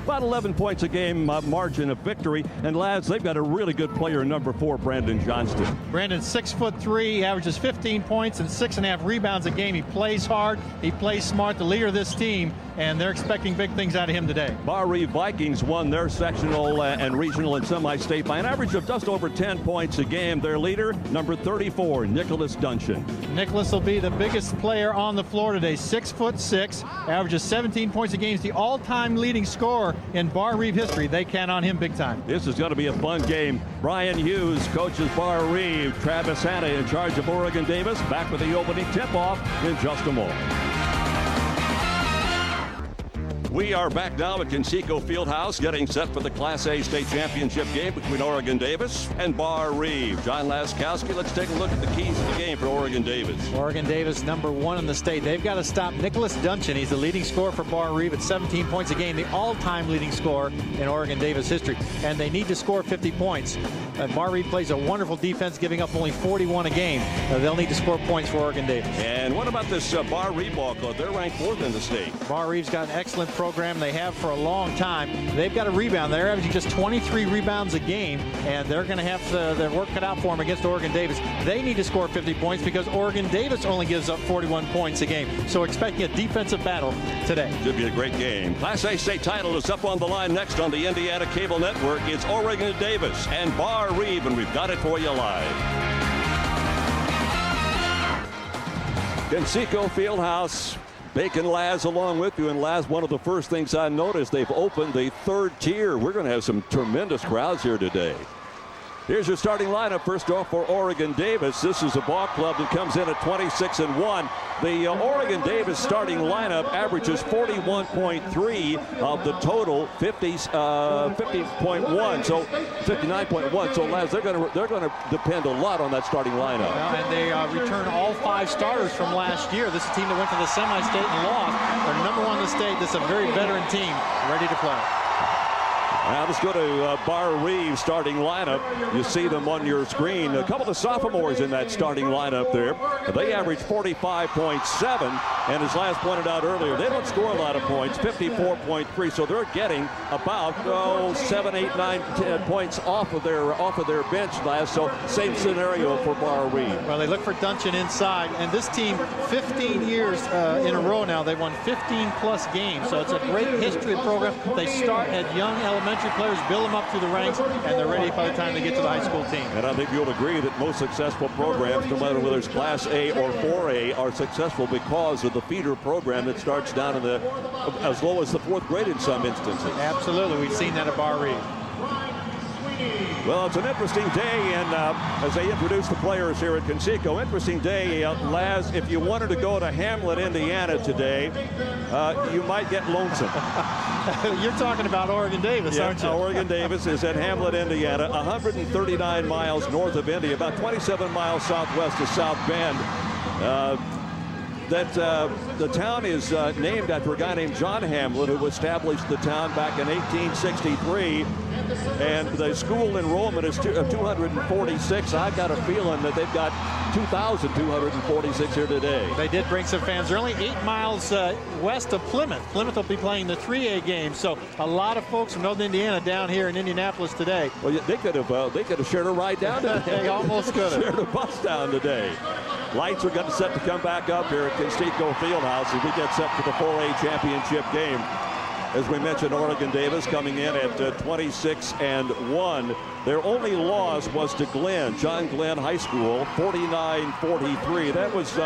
about 11 points a game margin of victory. And lads, they've got a really good player, number 4, Brandon Johnston. Brandon's 6'3", he averages 15 points and 6.5 rebounds a game. He plays hard, he plays smart, the leader of this team, and they're expecting big things out of him today. Barr-Reeve Vikings won their sectional and regional and semi-state by an average of just over 10 points a game. Their leader, number 34, Nicholas Duncan. Nicholas will be the biggest player on the floor today, 6'6", averages 17 points a game. He's the all-time leading scorer in Barr-Reeve history. They count on him big time. This is going to be a fun game. Brian Hughes coaches Barr-Reeve. Travis Hanna in charge of Oregon Davis. Back with the opening tip-off in just a moment. We are back now at Conseco Fieldhouse, getting set for the Class A state championship game between Oregon Davis and Barr-Reeve. John Laskowski, let's take a look at the keys to the game for Oregon Davis. Oregon Davis, number 1 in the state. They've got to stop Nicholas Duncan. He's the leading scorer for Barr-Reeve at 17 points a game, the all-time leading scorer in Oregon Davis history. And they need to score 50 points. Barr-Reeve plays a wonderful defense, giving up only 41 a game. They'll need to score points for Oregon Davis. And what about this Barr-Reeve ball club? They're ranked 4th in the state. Barr-Reeve's got an excellent program. They have for a long time. They've got a rebound. They're averaging just 23 rebounds a game, and they're going to have their work cut out for them against Oregon Davis. They need to score 50 points because Oregon Davis only gives up 41 points a game. So expecting a defensive battle today. Should be a great game. Class A state title is up on the line next on the Indiana Cable Network. It's Oregon Davis and Barr-Reeve, and we've got it for you live. Conseco Fieldhouse. Bacon Laz along with you. And Laz, one of the first things I noticed, they've opened the 3rd tier. We're going to have some tremendous crowds here today. Here's your starting lineup. First off for Oregon Davis. This is a ball club that comes in at 26-1. The Oregon Davis starting lineup averages 41.3 of the total 50.1, so 59.1. So Laz, they're going to depend a lot on that starting lineup. Well, and they return all 5 starters from last year. This is a team that went to the semi-state and lost. They're number 1 in the state. This is a very veteran team ready to play. Now let's go to Barr-Reeve starting lineup. You see them on your screen. A couple of sophomores in that starting lineup there. They average 45.7, and as Laz pointed out earlier, they don't score a lot of points, 54.3. So they're getting about 7, 8, 9, 10 points off of their bench, Laz. So same scenario for Barr-Reeve. Well, they look for Duncan inside, and this team, 15 years in a row now, they've won 15-plus games. So it's a great history program. They start at young elementary players, build them up through the ranks, and they're ready by the time they get to the high school team. And I think you'll agree that most successful programs, no matter whether it's Class A or 4A, are successful because of the feeder program that starts down in as low as the 4th grade in some instances. Absolutely. We've seen that at Barr-Reeve. Well, it's an interesting day, and as they introduce the players here at Conseco, interesting day. Laz, if you wanted to go to Hamlet, Indiana today, you might get lonesome. You're talking about Oregon Davis, aren't you? Oregon Davis is at Hamlet, Indiana, 139 miles north of Indy, about 27 miles southwest of South Bend. The town is named after a guy named John Hamlet, who established the town back in 1863. And the school enrollment is 246. I've got a feeling that they've got 2,246 here today. They did bring some fans. They're only 8 miles west of Plymouth. Plymouth will be playing the 3A game. So a lot of folks from Northern Indiana down here in Indianapolis today. Well, they could have shared a ride down today. They almost could have. Shared a bus down today. Lights are getting set to come back up here at Conseco Fieldhouse as we get set for the 4A championship game. As we mentioned, Oregon Davis coming in at 26-1. Their only loss was to John Glenn High School, 49-43. That was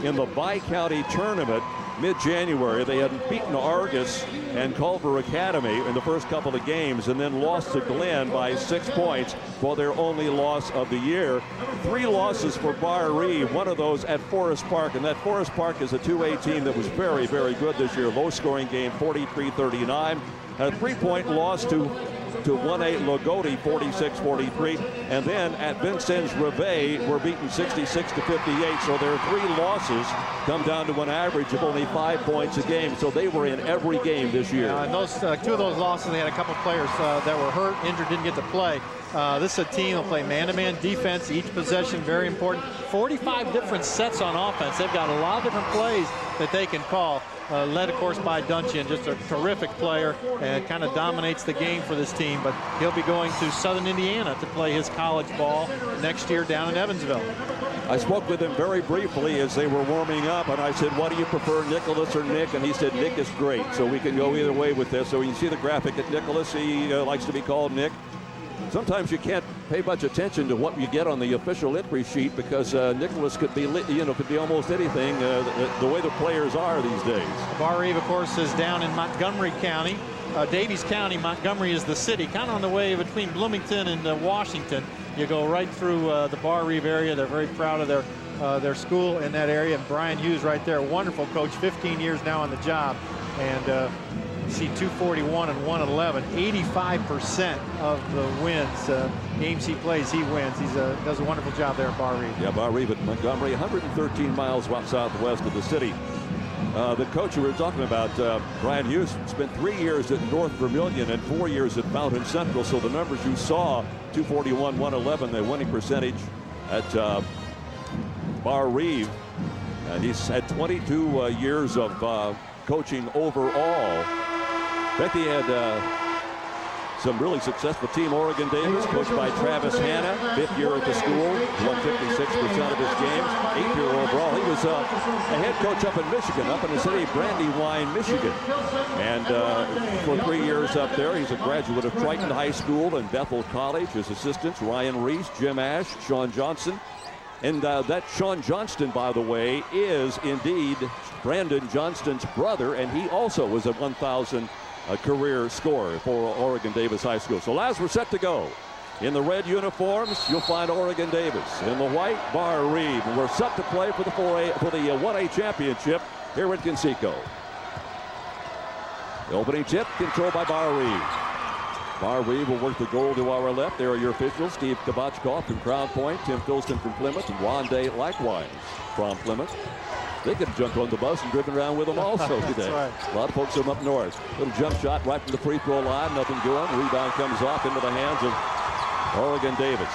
in the Bi-County tournament mid-January. They had beaten Argus and Culver Academy in the first couple of games and then lost to Glenn by 6 points for their only loss of the year. 3 losses for Barr-Reeve, one of those at Forest Park, and that Forest Park is a 2A team that was very, very good this year. Low-scoring game, 43-39. A 3-point loss to 1A Lagodi, 46-43, and then at Vincennes Reveille were beaten 66-58. So their 3 losses come down to an average of only 5 points a game. So they were in every game this year. And those 2 of those losses, they had a couple players that were hurt, injured, didn't get to play. This is a team that will play man-to-man defense, each possession very important. 45 different sets on offense. They've got a lot of different plays that they can call. led, of course, by Duncan, just a terrific player and kind of dominates the game for this team. But he'll be going to Southern Indiana to play his college ball next year down in Evansville. I spoke with him very briefly as they were warming up, and I said, what do you prefer, Nicholas or Nick? And he said, Nick is great, so we can go either way with this. So you see the graphic at Nicholas, he likes to be called Nick. Sometimes you can't pay much attention to what you get on the official entry sheet because Nicholas could be, could be almost anything the way the players are these days. Barr-Reeve, of course, is down in Montgomery County. Davies County, Montgomery is the city, kind of on the way between Bloomington and Washington. You go right through the Barr-Reeve area. They're very proud of their school in that area. And Brian Hughes right there, wonderful coach, 15 years now on the job. And you see 241 and 111, 85% of the wins, games he plays, he wins. He does a wonderful job there at Barr-Reeve. Yeah, Barr-Reeve at Montgomery, 113 miles southwest of the city. The coach who we were talking about, Brian Hughes, spent 3 years at North Vermilion and 4 years at Fountain Central. So the numbers you saw, 241, 111, the winning percentage at Barr-Reeve. And he's had 22 years of coaching overall. Becky had some really successful team. Oregon Davis, coached by Travis Hanna, 5th year at the school, won 56% of his games, 8th year overall. He was a head coach up in Michigan, up in the city of Brandywine, Michigan. And for 3 years up there, he's a graduate of Triton High School and Bethel College. His assistants, Ryan Reese, Jim Ash, Sean Johnston. And that Sean Johnston, by the way, is indeed Brandon Johnston's brother, and he also was a 1,000 career scorer for Oregon Davis High School. So as we're set to go, in the red uniforms, you'll find Oregon Davis. In the white, Barr-Reeve. And we're set to play for the 1A championship here at Conseco. The opening tip controlled by Barr-Reeve. Barr-Reeve will work the goal to our left. There are your officials, Steve Kabachkoff from Crown Point, Tim Filston from Plymouth, and Ron Day likewise from Plymouth. They could have jumped on the bus and driven around with them also today. Right. A lot of folks from up north. Little jump shot right from the free throw line, nothing doing. Rebound comes off into the hands of Oregon Davis.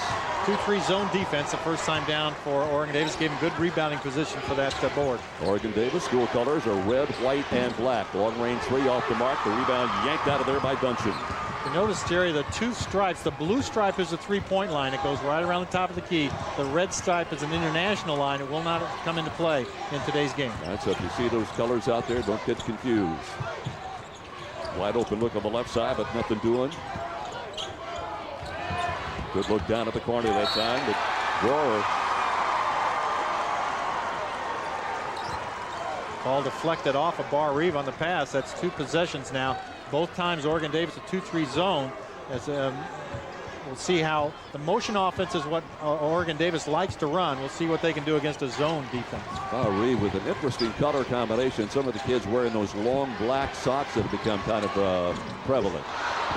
2-3 zone defense the first time down for Oregon Davis. Gave him good rebounding position for that board. Oregon Davis, school colors are red, white, and black. Long range three off the mark. The rebound yanked out of there by Duncan. You notice, Jerry, the two stripes. The blue stripe is a three-point line. It goes right around the top of the key. The red stripe is an international line. It will not come into play in today's game. That's up. You see those colors out there, don't get confused. Wide open look on the left side, but nothing doing. Good look down at the corner that time, but Drawer. Ball deflected off of Barr-Reeve on the pass. That's 2 possessions now. Both times Oregon Davis a 2-3 zone. As we'll see how the motion offense is what Oregon Davis likes to run. We'll see what they can do against a zone defense. Barr-Reeve with an interesting color combination. Some of the kids wearing those long black socks that have become kind of prevalent.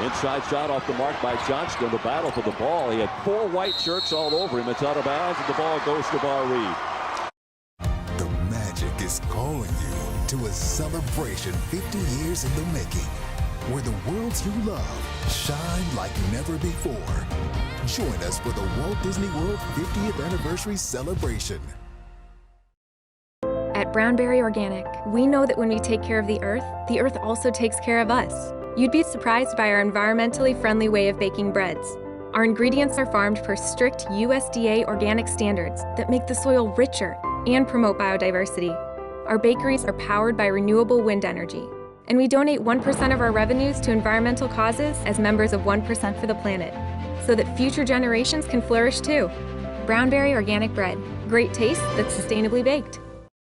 Inside shot off the mark by Johnston. The battle for the ball. He had 4 white shirts all over him. It's out of bounds, and the ball goes to Barr-Reeve. The Magic is calling you to a celebration 50 years in the making, where the worlds you love shine like never before. Join us for the Walt Disney World 50th Anniversary Celebration. At Brownberry Organic, we know that when we take care of the earth also takes care of us. You'd be surprised by our environmentally friendly way of baking breads. Our ingredients are farmed per strict USDA organic standards that make the soil richer and promote biodiversity. Our bakeries are powered by renewable wind energy. And we donate 1% of our revenues to environmental causes as members of 1% for the Planet, so that future generations can flourish too. Brownberry Organic Bread. Great taste that's sustainably baked.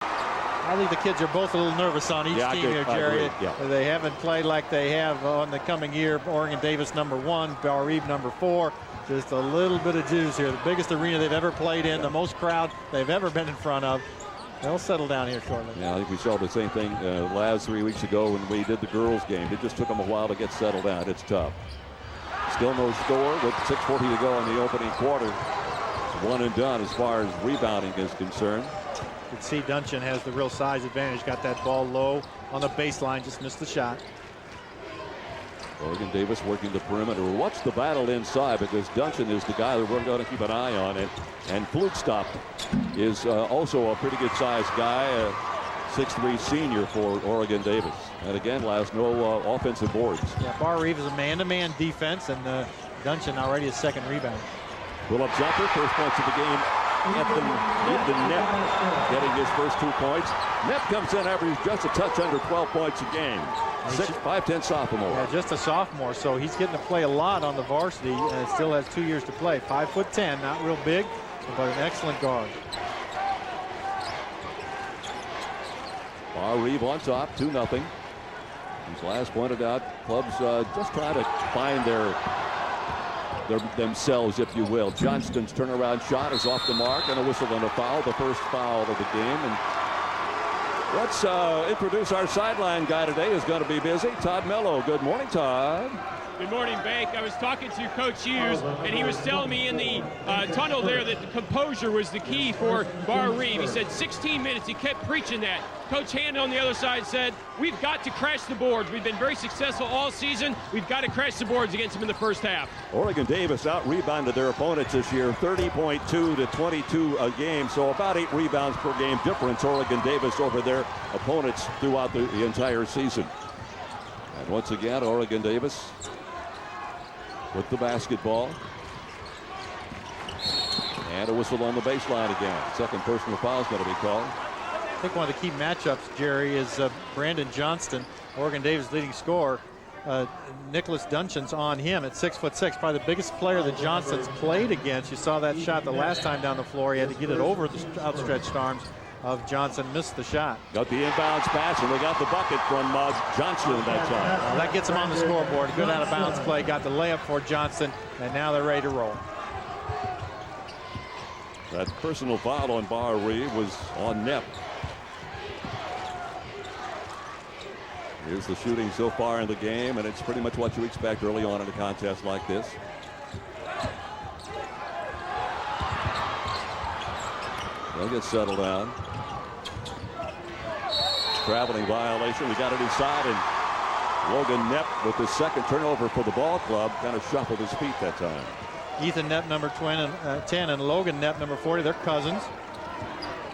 I think the kids are both a little nervous on each team here, Jerry. They haven't played like they have on the coming year. Oregon Davis #1, Barr-Reeve #4. Just a little bit of juice here. The biggest arena they've ever played in, the most crowd they've ever been in front of. They'll settle down here shortly. Yeah, I think we saw the same thing last 3 weeks ago when we did the girls game. It just took them a while to get settled down. It's tough. Still no score with 6:40 to go in the opening quarter. It's one and done as far as rebounding is concerned. You can see Duncan has the real size advantage. Got that ball low on the baseline, just missed the shot. Oregon Davis working the perimeter. Watch the battle inside because Duncan is the guy that we're going to keep an eye on. And Flugstop is also a pretty good sized guy. 6'3" senior for Oregon Davis. And again, last no offensive boards. Yeah, Barr-Reeve is a man-to-man defense, and Duncan already his second rebound. Pull-up jumper, first points of the game. Ethan Knepp getting his first 2 points. Knepp comes in average just a touch under 12 points a game. 5'10" sophomore. Yeah, just a sophomore, so he's getting to play a lot on the varsity and still has 2 years to play. 5'10", not real big, but an excellent guard. Barr-Reeve on top, 2-0. As last pointed out, clubs just try to find themselves, if you will. Johnston's turnaround shot is off the mark, and a whistle and a foul, the first foul of the game. And let's introduce our sideline guy today, who's going to be busy. Todd Mello. Good morning, Todd. Good morning, Bake. I was talking to Coach Hughes, and he was telling me in the tunnel there that the composure was the key for Barr-Reeve. He said 16 minutes. He kept preaching that. Coach Hand on the other side said, we've got to crash the boards. We've been very successful all season. We've got to crash the boards against them in the first half. Oregon Davis out-rebounded their opponents this year, 30.2 to 22 a game, so about 8 rebounds per game difference, Oregon Davis over their opponents throughout the entire season. And once again, Oregon Davis with the basketball. And a whistle on the baseline again. Second personal foul is going to be called. I think one of the key matchups, Jerry, is Brandon Johnston, Oregon Davis leading scorer. Nicholas Duncan's on him at 6'6", probably the biggest player that Johnston's played against. You saw that shot the last time down the floor. He had to get it over the outstretched arms of Johnston, missed the shot. Got the inbounds pass, and they got the bucket from Johnston that time. That gets him on the scoreboard. Good out of bounds play, got the layup for Johnston, and now they're ready to roll. That personal foul on Barr-Reeve was on Knepp. Here's the shooting so far in the game, and it's pretty much what you expect early on in a contest like this. They'll get settled down. Traveling violation. We got it inside, and Logan Knepp with his second turnover for the ball club kind of shuffled his feet that time. Ethan Knepp, number 10, and Logan Knepp, number 40. They're cousins.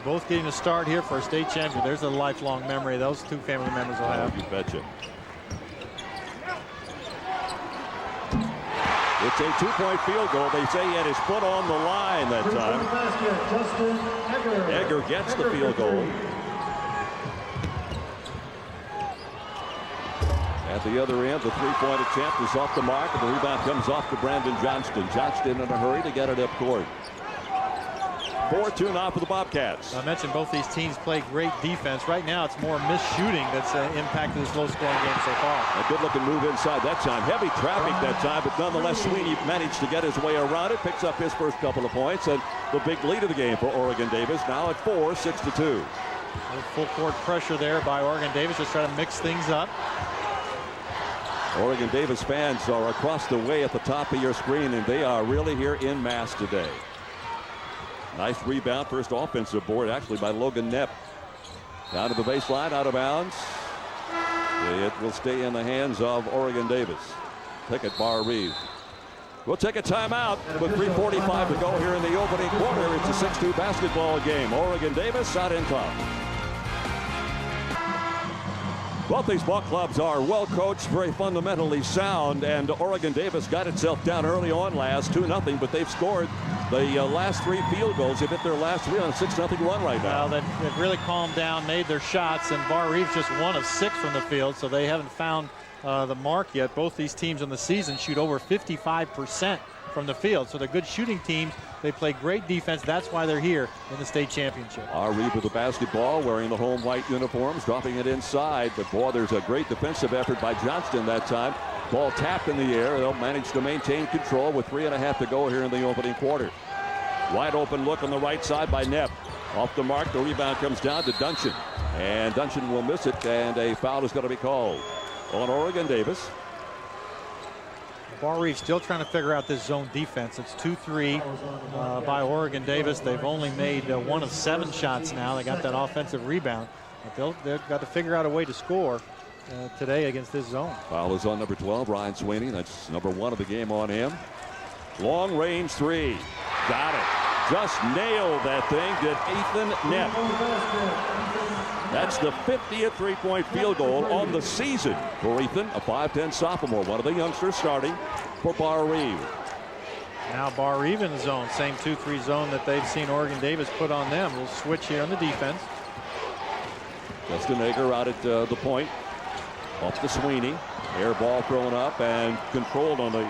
Both getting a start here for a state champion. There's a lifelong memory those two family members will have. You betcha. It's a 2-point field goal. They say he had his foot on the line that time. Egger gets the field goal. At the other end, the three-point attempt is off the mark, and the rebound comes off to Brandon Johnston. Johnston in a hurry to get it up court. 4-2 now for the Bobcats. I mentioned both these teams play great defense. Right now, it's more missed shooting that's impacted this low-scoring game so far. A good-looking move inside that time. Heavy traffic that time, but nonetheless, Sweeney managed to get his way around it, picks up his first couple of points, and the big lead of the game for Oregon Davis. Now at 4, 6-2. Full-court pressure there by Oregon Davis, just trying to mix things up. Oregon Davis fans are across the way at the top of your screen, and they are really here in mass today. Nice rebound, first offensive board actually by Logan Knepp. Down to the baseline, out of bounds. It will stay in the hands of Oregon Davis. Take it, Barr-Reeve. We'll take a timeout with 3:45 to go here in the opening quarter. It's a 6-2 basketball game. Oregon Davis out in top. Both these ball clubs are well coached, very fundamentally sound, and Oregon Davis got itself down early on last 2-0, but they've scored the last 3 field goals. They've hit their last 3 on a 6-0 run right now. Well, they've really calmed down, made their shots, and Barr-Reeve's just 1 of 6 from the field, so they haven't found the mark yet. Both these teams in the season shoot over 55% from the field, so they're good shooting teams. They play great defense. That's why they're here in the state championship. Barr-Reeve with the basketball, wearing the home white uniforms, dropping it inside. But boy, there's a great defensive effort by Johnston that time. Ball tapped in the air. They'll manage to maintain control with 3.5 to go here in the opening quarter. Wide open look on the right side by Knepp. Off the mark, the rebound comes down to Duncan. And Duncan will miss it, and a foul is going to be called on Oregon Davis. Barr-Reeve still trying to figure out this zone defense. It's 2-3 by Oregon Davis. They've only made 1 of 7 shots now. They got that offensive rebound. But they've got to figure out a way to score today against this zone. Foul is on number 12, Ryan Sweeney. That's number 1 of the game on him. Long range 3. Got it. just nailed that thing, did Ethan Knepp. That's the 50th three-point field goal on the season for Ethan, a 5'10 sophomore, one of the youngsters starting for Barr-Reeve. Now Barr-Reeve in the zone, same 2-3 zone that they've seen Oregon Davis put on them. We'll switch here on the defense. Justin Egger out at the point, off to Sweeney. Air ball thrown up and controlled on the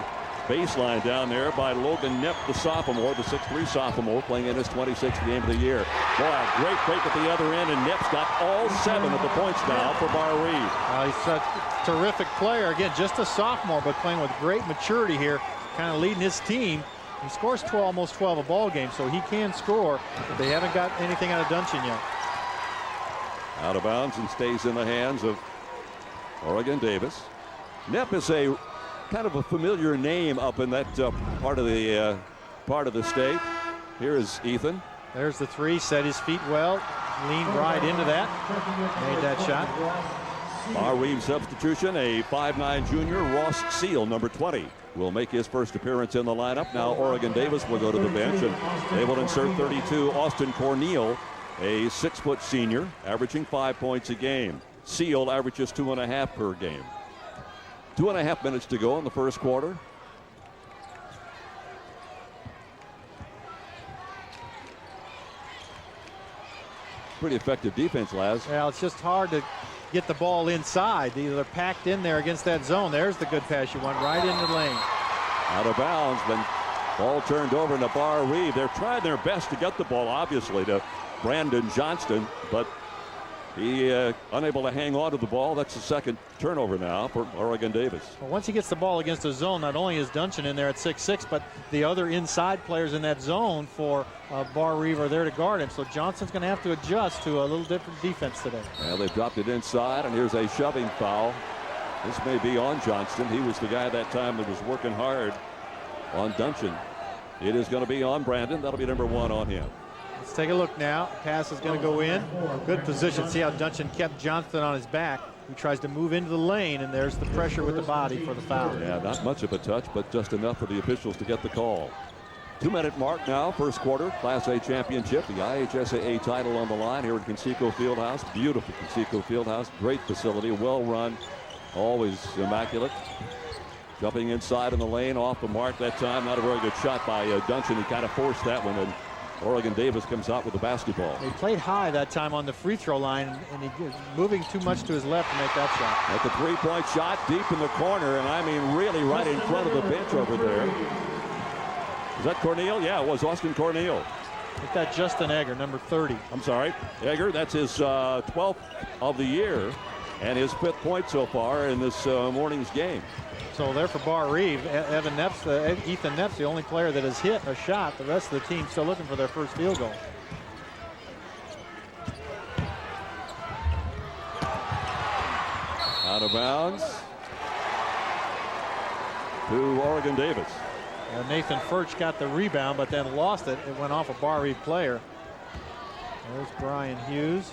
baseline down there by Logan Knepp, the sophomore, the 6'3 sophomore, playing in his 26th game of the year. Boy, a great break at the other end, and Knepp's got all 7 of the points now for Barr-Reeve. He's a terrific player. Again, just a sophomore, but playing with great maturity here, kind of leading his team. He scores almost 12 a ball game, so he can score, but they haven't got anything out of Duncan yet. Out of bounds and stays in the hands of Oregon Davis. Knepp is a kind of a familiar name up in that part of the state. Here is Ethan. There's the 3, set his feet well, leaned right into that, made that shot. Barr-Reeve substitution, a 5'9 junior, Ross Seal, number 20, will make his first appearance in the lineup. Now Oregon Davis will go to the bench, and they will insert 32, Austin Corneal, a 6-foot senior, averaging 5 points a game. Seal averages 2.5 per game. 2.5 minutes to go in the first quarter. Pretty effective defense, Laz. Well, it's just hard to get the ball inside. They're packed in there against that zone. There's the good pass. You went right into the lane. Out of bounds, but ball turned over to Barr-Reeve. They're trying their best to get the ball, obviously, to Brandon Johnston, but he unable to hang on to the ball. That's the second turnover now for Oregon Davis. Well, once he gets the ball against the zone, not only is Duncan in there at 6'6", but the other inside players in that zone for Barr-Reeve are there to guard him. So Johnston's going to have to adjust to a little different defense today. Well, they've dropped it inside, and here's a shoving foul. This may be on Johnston. He was the guy that time that was working hard on Duncan. It is going to be on Brandon. That'll be number 1 on him. Let's take a look now. Pass is going to go in. Good position. See how Duncan kept Johnston on his back. He tries to move into the lane, and there's the pressure with the body for the foul. Yeah, not much of a touch, but just enough for the officials to get the call. 2-minute mark now, first quarter, Class A championship, the IHSAA title on the line here at Conseco Fieldhouse. Beautiful Conseco Fieldhouse, great facility, well run, always immaculate. Jumping inside in the lane, off the mark that time. Not a very good shot by Duncan. He kind of forced that one, and Oregon Davis comes out with the basketball. He played high that time on the free throw line, and he was moving too much to his left to make that shot. At the three-point shot, deep in the corner, and I mean really right in front of the bench over there. Is that Corneal? Yeah, it was Austin Corneal. Hit that Justin Egger, number 30. I'm sorry, Egger. That's his 12th of the year and his 5th point so far in this morning's game. So there for Barr-Reeve, Ethan Knepp's the only player that has hit a shot. The rest of the team still looking for their first field goal. Out of bounds to Oregon Davis. Nathan Furch got the rebound, but then lost it. It went off a Barr-Reeve player. There's Brian Hughes.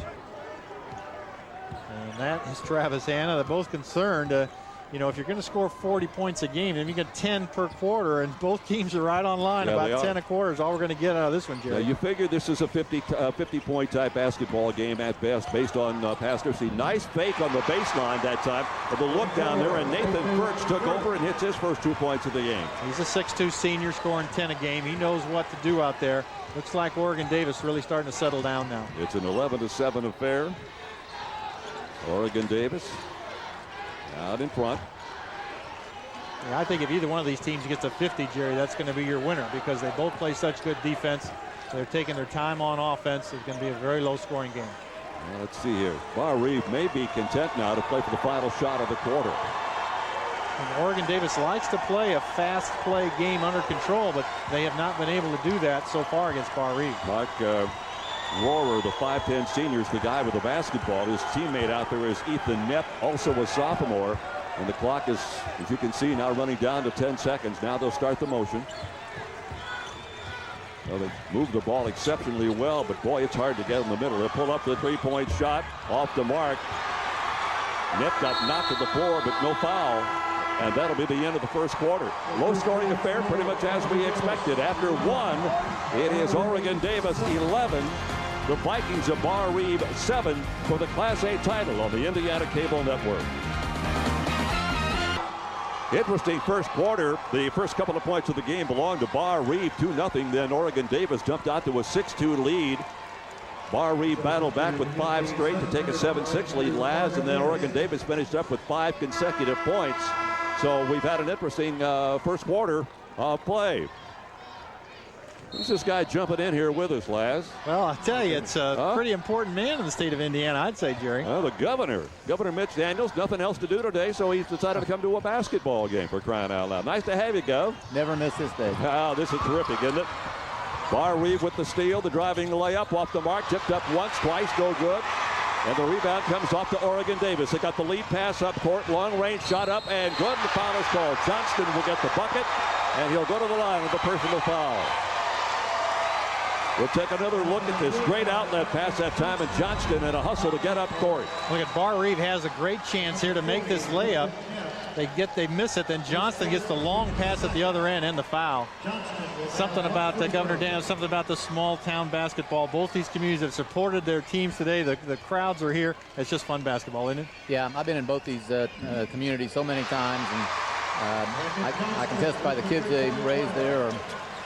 And that is Travis Hanna. They're both concerned. You know, if you're going to score 40 points a game, then you get 10 per quarter, and both teams are right on line. Yeah, about 10 a quarter is all we're going to get out of this one, Jerry. Yeah, you figure this is a 50-point type basketball game at best, based on pass accuracy. Nice fake on the baseline that time. But the look down there, and Nathan Furch took over and hits his first 2 points of the game. He's a 6'2 senior scoring 10 a game. He knows what to do out there. Looks like Oregon Davis really starting to settle down now. It's an 11-7 affair. Oregon Davis out in front. Yeah, I think if either one of these teams gets a 50, Jerry, that's going to be your winner because they both play such good defense. They're taking their time on offense. It's going to be a very low-scoring game. Well, let's see here. Barr-Reeve may be content now to play for the final shot of the quarter. And Oregon Davis likes to play a fast play game under control, but they have not been able to do that so far against Barr-Reeve. Mark Rohrer, the 5'10 senior, is the guy with the basketball. His teammate out there is Ethan Knepp, also a sophomore. And the clock is, as you can see, now running down to 10 seconds. Now they'll start the motion. Well, they moved the ball exceptionally well, but boy, it's hard to get in the middle. They'll pull up the three-point shot off the mark. Knepp got knocked to the floor, but no foul. And that'll be the end of the first quarter. Low-scoring affair, pretty much as we expected. After one, it is Oregon Davis 11. The Vikings of Barr-Reeve 7 for the Class A title on the Indiana Cable Network. Interesting first quarter. The first couple of points of the game belonged to Barr-Reeve, 2-0. Then Oregon Davis jumped out to a 6-2 lead. Barr-Reeve battled back with 5 straight to take a 7-6 lead, Laz, and then Oregon Davis finished up with 5 consecutive points. So we've had an interesting first quarter of play. Who's this guy jumping in here with us, Laz? Well, I tell you, it's a pretty important man in the state of Indiana, I'd say, Jerry. Well, the governor, Governor Mitch Daniels, nothing else to do today, so he's decided to come to a basketball game, for crying out loud. Nice to have you, Gov. Never miss this day. Oh, this is terrific, isn't it? Barr-Reeve with the steal, the driving layup off the mark, tipped up once, twice, no good. And the rebound comes off to Oregon Davis. They got the lead pass up court, long range shot up and good. The foul is called. Johnston will get the bucket, and he'll go to the line with the personal foul. We'll take another look at this great outlet pass that time, and Johnston in a hustle to get up court. Look at Barr-Reeve has a great chance here to make this layup. They miss it, then Johnston gets the long pass at the other end and the foul. Something about Governor Daniels, something about the small town basketball. Both these communities have supported their teams today. The crowds are here. It's just fun basketball, isn't it? Yeah, I've been in both these communities so many times, and I can testify the kids they raised there are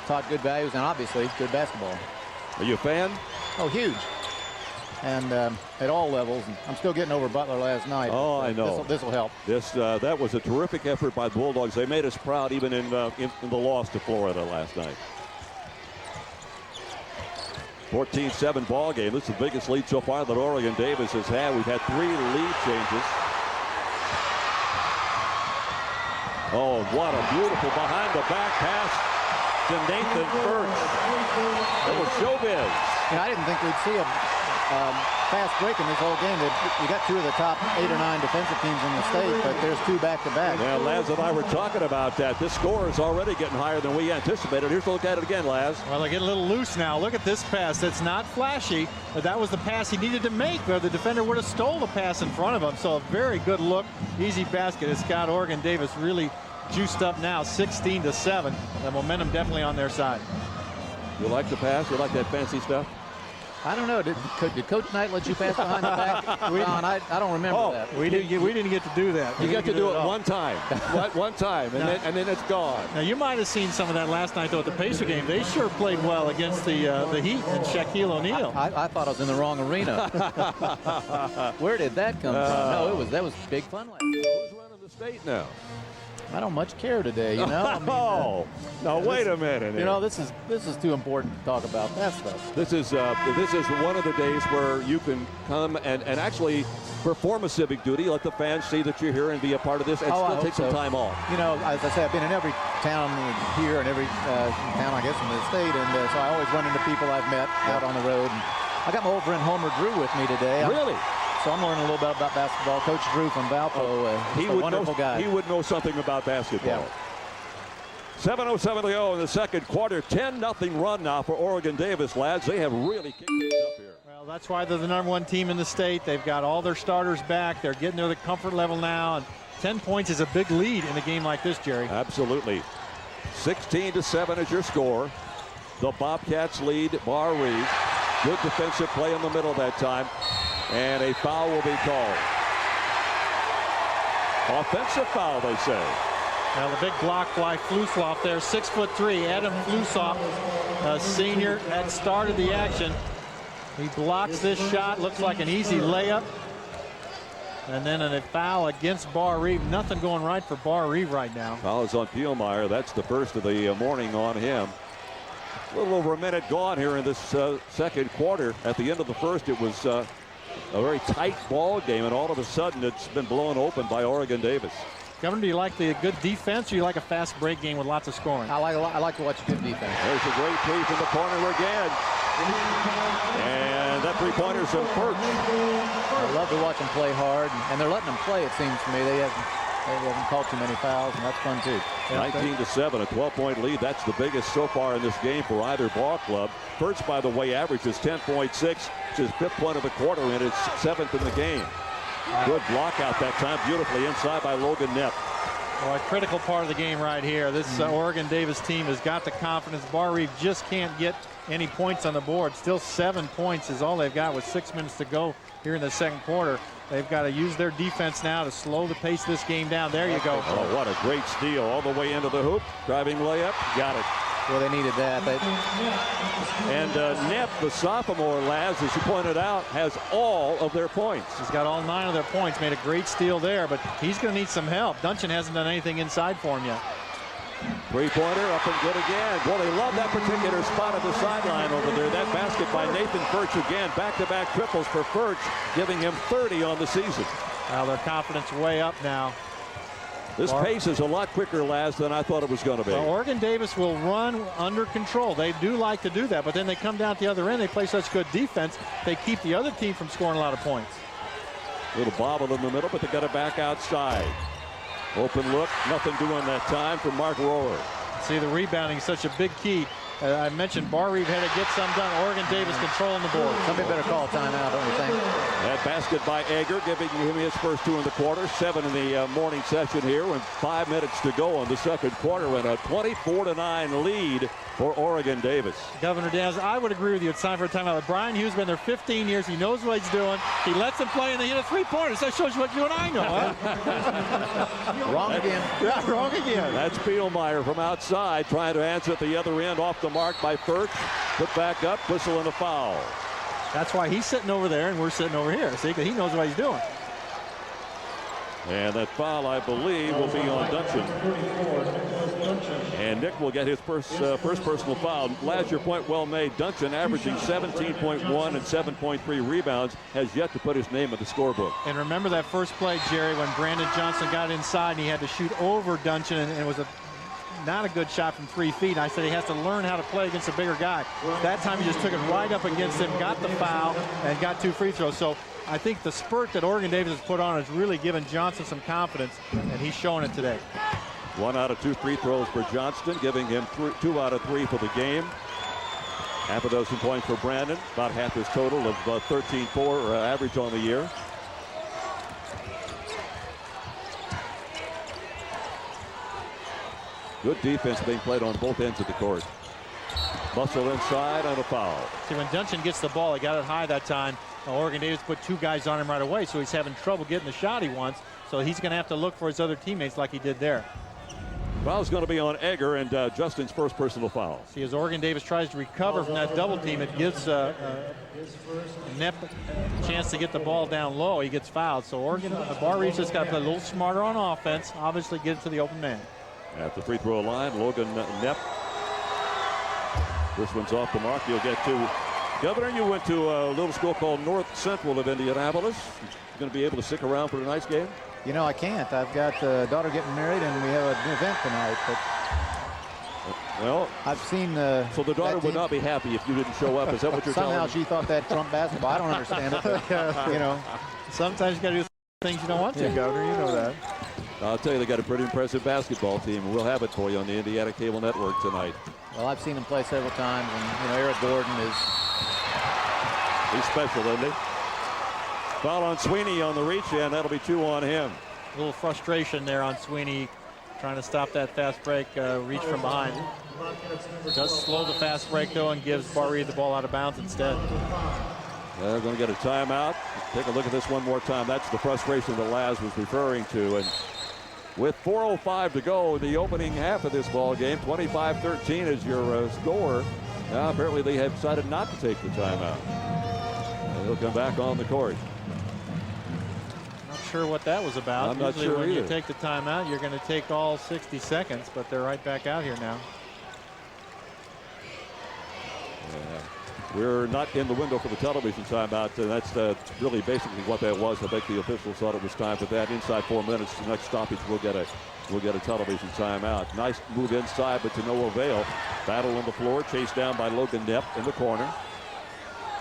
taught good values and obviously good basketball. Are you a fan? Oh, huge. And at all levels. I'm still getting over Butler last night. Oh, I know. This will help. That was a terrific effort by the Bulldogs. They made us proud even in the loss to Florida last night. 14-7 ball game. This is the biggest lead so far that Oregon Davis has had. We've had 3 lead changes. Oh, what a beautiful behind the back pass to Nathan Birch. That was showbiz. I didn't think we'd see a fast break in this whole game. We got 2 of the top 8 or 9 defensive teams in the state, but there's 2 back-to-back. Well, Laz and I were talking about that. This score is already getting higher than we anticipated. Here's a look at it again, Laz. Well, they're getting a little loose now. Look at this pass. It's not flashy, but that was the pass he needed to make, or the defender would have stole the pass in front of him. So a very good look. Easy basket. It's got Oregon Davis really juiced up now, 16-7. The momentum definitely on their side. You like the pass? You like that fancy stuff? I don't know. Did Coach Knight let you pass behind the back? Don, I don't remember that. We didn't get to do that. You got to do it one time. one time, and then it's gone. Now, you might have seen some of that last night, though, at the Pacer game. They sure played well against the Heat and Shaquille O'Neal. I thought I was in the wrong arena. Where did that come from? No, that was big fun last night. Who's running the state now? I don't much care today, you know. Now wait a minute. You know, this is too important to talk about that stuff. This is one of the days where you can come and actually perform a civic duty, let the fans see that you're here and be a part of this, and still take some time off. You know, as I say, I've been in every town here and every town, I guess, in the state, and so I always run into people I've met out on the road. And I got my old friend Homer Drew with me today. Really? So I'm learning a little bit about basketball. Coach Drew from Valpo, he's a wonderful guy. He would know something about basketball. Yeah. 7:07 to go in the second quarter. 10-0 run now for Oregon Davis, lads. They have really kicked things up here. Well, that's why they're the #1 team in the state. They've got all their starters back. They're getting to the comfort level now. And 10 points is a big lead in a game like this, Jerry. Absolutely. 16-7 is your score. The Bobcats lead Barr-Reeve. Good defensive play in the middle that time. And a foul will be called. Offensive foul, they say. Now the big block by Flusloff there, 6'3". Adam Flusloff, a senior, that started the action. He blocks this shot, looks like an easy layup. And then a foul against Barr-Reeve. Nothing going right for Barr-Reeve right now. Foul is on Pielmeyer. That's the first of the morning on him. A little over a minute gone here in this second quarter. At the end of the first, it was a very tight ball game, and all of a sudden it's been blown open by Oregon Davis. Governor, do you like the good defense, or you like a fast break game with lots of scoring? I like to watch good defense. There's a great three from the corner again. And that three-pointer's a perch. I love to watch them play hard, and they're letting them play, it seems to me. They haven't called too many fouls, and that's fun too. 19-7, a 12-point lead. That's the biggest so far in this game for either ball club. Perch, by the way, averages 10.6, which is 5th point of the quarter, and it's 7th in the game. Good block out that time, beautifully inside by Logan Nepp. Well, a critical part of the game right here. This Oregon Davis team has got the confidence. Barr-Reeve just can't get any points on the board. Still 7 points is all they've got with 6 minutes to go here in the second quarter. They've got to use their defense now to slow the pace of this game down. There you go. Oh, what a great steal. All the way into the hoop. Driving layup. Got it. Well, they needed that. And Nepp, the sophomore, Laz, as you pointed out, has all of their points. He's got all 9 of their points. Made a great steal there, but he's going to need some help. Duncan hasn't done anything inside for him yet. Three-pointer up and good again. Boy, they love that particular spot at the sideline over there. That basket by Nathan Furch again. Back-to-back triples for Furch, giving him 30 on the season. Well, their confidence way up now. This pace is a lot quicker, Laz, than I thought it was going to be. Well, Oregon Davis will run under control. They do like to do that, but then they come down at the other end. They play such good defense. They keep the other team from scoring a lot of points. Little bobble in the middle, but they got it back outside. Open look, nothing doing that time for Mark Rohrer. See, the rebounding is such a big key. I mentioned Barr-Reeve had to get some done. Oregon Davis controlling the board. Somebody better call timeout, don't you think? That basket by Egger, giving him his first 2 in the quarter. 7 in the morning session here with 5 minutes to go in the second quarter, and a 24-9 lead for Oregon Davis. Governor Daz, I would agree with you. It's time for a timeout. But Brian Hughes has been there 15 years. He knows what he's doing. He lets him play, and they hit a three-pointer. So that shows you what you and I know, huh? Wrong again. Yeah, wrong again. That's Spielmeyer from outside, trying to answer at the other end, off the mark by Furch. Put back up, whistle and a foul. That's why he's sitting over there and we're sitting over here. See, because he knows what he's doing. And that foul, I believe, will be on Duncan. And Nick will get his first personal foul. Laz, your point well made. Duncan, averaging 17.1 and 7.3 rebounds, has yet to put his name in the scorebook. And remember that first play, Jerry, when Brandon Johnston got inside and he had to shoot over Duncan, and it was not a good shot from 3 feet. I said he has to learn how to play against a bigger guy. That time he just took it right up against him, got the foul, and got 2 free throws. So I think the spurt that Oregon Davis has put on has really given Johnston some confidence, and he's showing it today. 1 out of 2 free throws for Johnston, giving him 2 out of 3 for the game. Half a dozen points for Brandon, about half his total of 13.4 average on the year. Good defense being played on both ends of the court. Muscle inside on a foul. See, when Duncan gets the ball, he got it high that time. Oregon Davis put 2 guys on him right away, so he's having trouble getting the shot he wants. So he's going to have to look for his other teammates like he did there. Foul's going to be on Egger, and Justin's first personal foul. See, as Oregon Davis tries to recover from that double team, it gives Nepp a chance to get the ball down low. He gets fouled. So Oregon, Barr-Reeve just got to play a little smarter on offense. Obviously, get it to the open man. At the free throw line, Logan Nepp. This one's off the mark. You'll get to Governor. You went to a little school called North Central of Indianapolis. You going to be able to stick around for tonight's game? You know, I can't. I've got a daughter getting married, and we have an event tonight. But well, I've seen. So the daughter would not be happy if you didn't show up. Is that what you're telling me? Somehow she thought that trumped basketball. I don't understand it. But, you know, sometimes you got to do things you don't want to, Governor. You know that. I'll tell you, they got a pretty impressive basketball team, and we'll have it for you on the Indiana Cable Network tonight. Well, I've seen them play several times, and you know, Eric Gordon is. He's special, isn't he? Foul on Sweeney on the reach, and that'll be 2 on him. A little frustration there on Sweeney, trying to stop that fast break, reach from behind. Does slow the fast break, though, and gives Barr-Reeve the ball out of bounds instead. They're going to get a timeout. Take a look at this one more time. That's the frustration that Laz was referring to. And with 4:05 to go in the opening half of this ball game, 25-13 is your score. Now apparently they have decided not to take the timeout. And they'll come back on the court. Not sure what that was about. I'm not sure when either. You take the timeout, you're going to take all 60 seconds, but they're right back out here now. We're not in the window for the television timeout. That's really basically what that was. I think the officials thought it was time for that. Inside 4 minutes, the next stoppage, we'll get a television timeout. Nice move inside, but to no avail. Battle on the floor, chased down by Logan Nepp in the corner.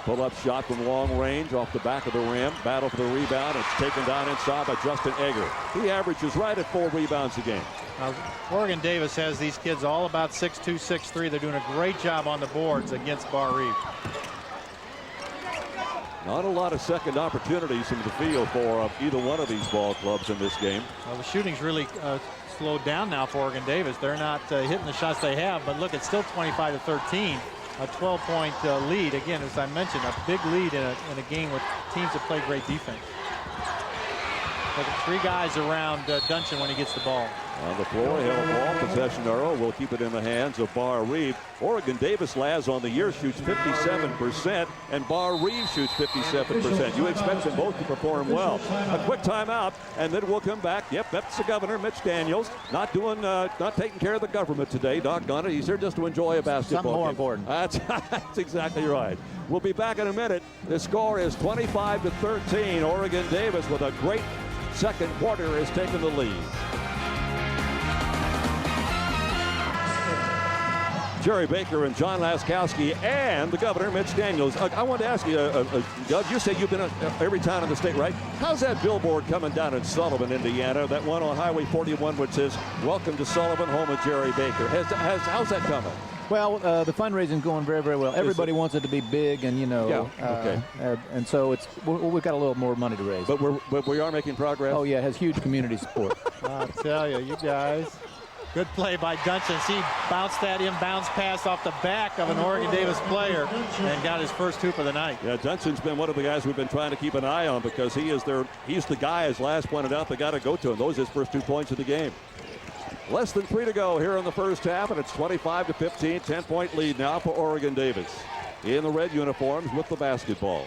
Pull-up shot from long range off the back of the rim. Battle for the rebound. It's taken down inside by Justin Egger. He averages right at 4 rebounds a game. Now, Oregon Davis has these kids all about 6'2", 6'3". They're doing a great job on the boards against Barr-Reeve. Not a lot of second opportunities in the field for either one of these ball clubs in this game. Well, the shooting's really slowed down now for Oregon Davis. They're not hitting the shots they have, but look, it's still 25-13, a 12-point lead. Again, as I mentioned, a big lead in a game with teams that play great defense. Look at 3 guys around Duncan when he gets the ball. On the floor, held ball, possession arrow. Will keep it in the hands of Barr-Reeve. Oregon Davis, Laz, on the year shoots 57%, and Barr-Reeve shoots 57%. You expect them both to perform well. A quick timeout, and then we'll come back. Yep, that's the governor, Mitch Daniels, not taking care of the government today. Doggone it, he's here just to enjoy a basketball Something more game. important. That's exactly right. We'll be back in a minute. The score is 25-13. Oregon Davis, with a great second quarter, has taken the lead. Jerry Baker and John Laskowski and the governor, Mitch Daniels. I wanted to ask you, Gov, you say you've been at every town in the state, right? How's that billboard coming down in Sullivan, Indiana? That one on Highway 41 which says, "Welcome to Sullivan, home of Jerry Baker." How's that coming? Well, the fundraising's going very, very well. Everybody wants it to be big, and and so we've got a little more money to raise. But we are making progress. Oh yeah, it has huge community support. I'll tell you guys. Good play by Duncan. He bounced that inbounds pass off the back of an Oregon Davis player and got his first hoop of the night. Yeah, Duncan's been one of the guys we've been trying to keep an eye on because he's the guy, as Laz pointed out, they got to go to him. Those are his first 2 points of the game. Less than 3 to go here in the first half, and it's 25-15, 10-point lead now for Oregon Davis in the red uniforms with the basketball.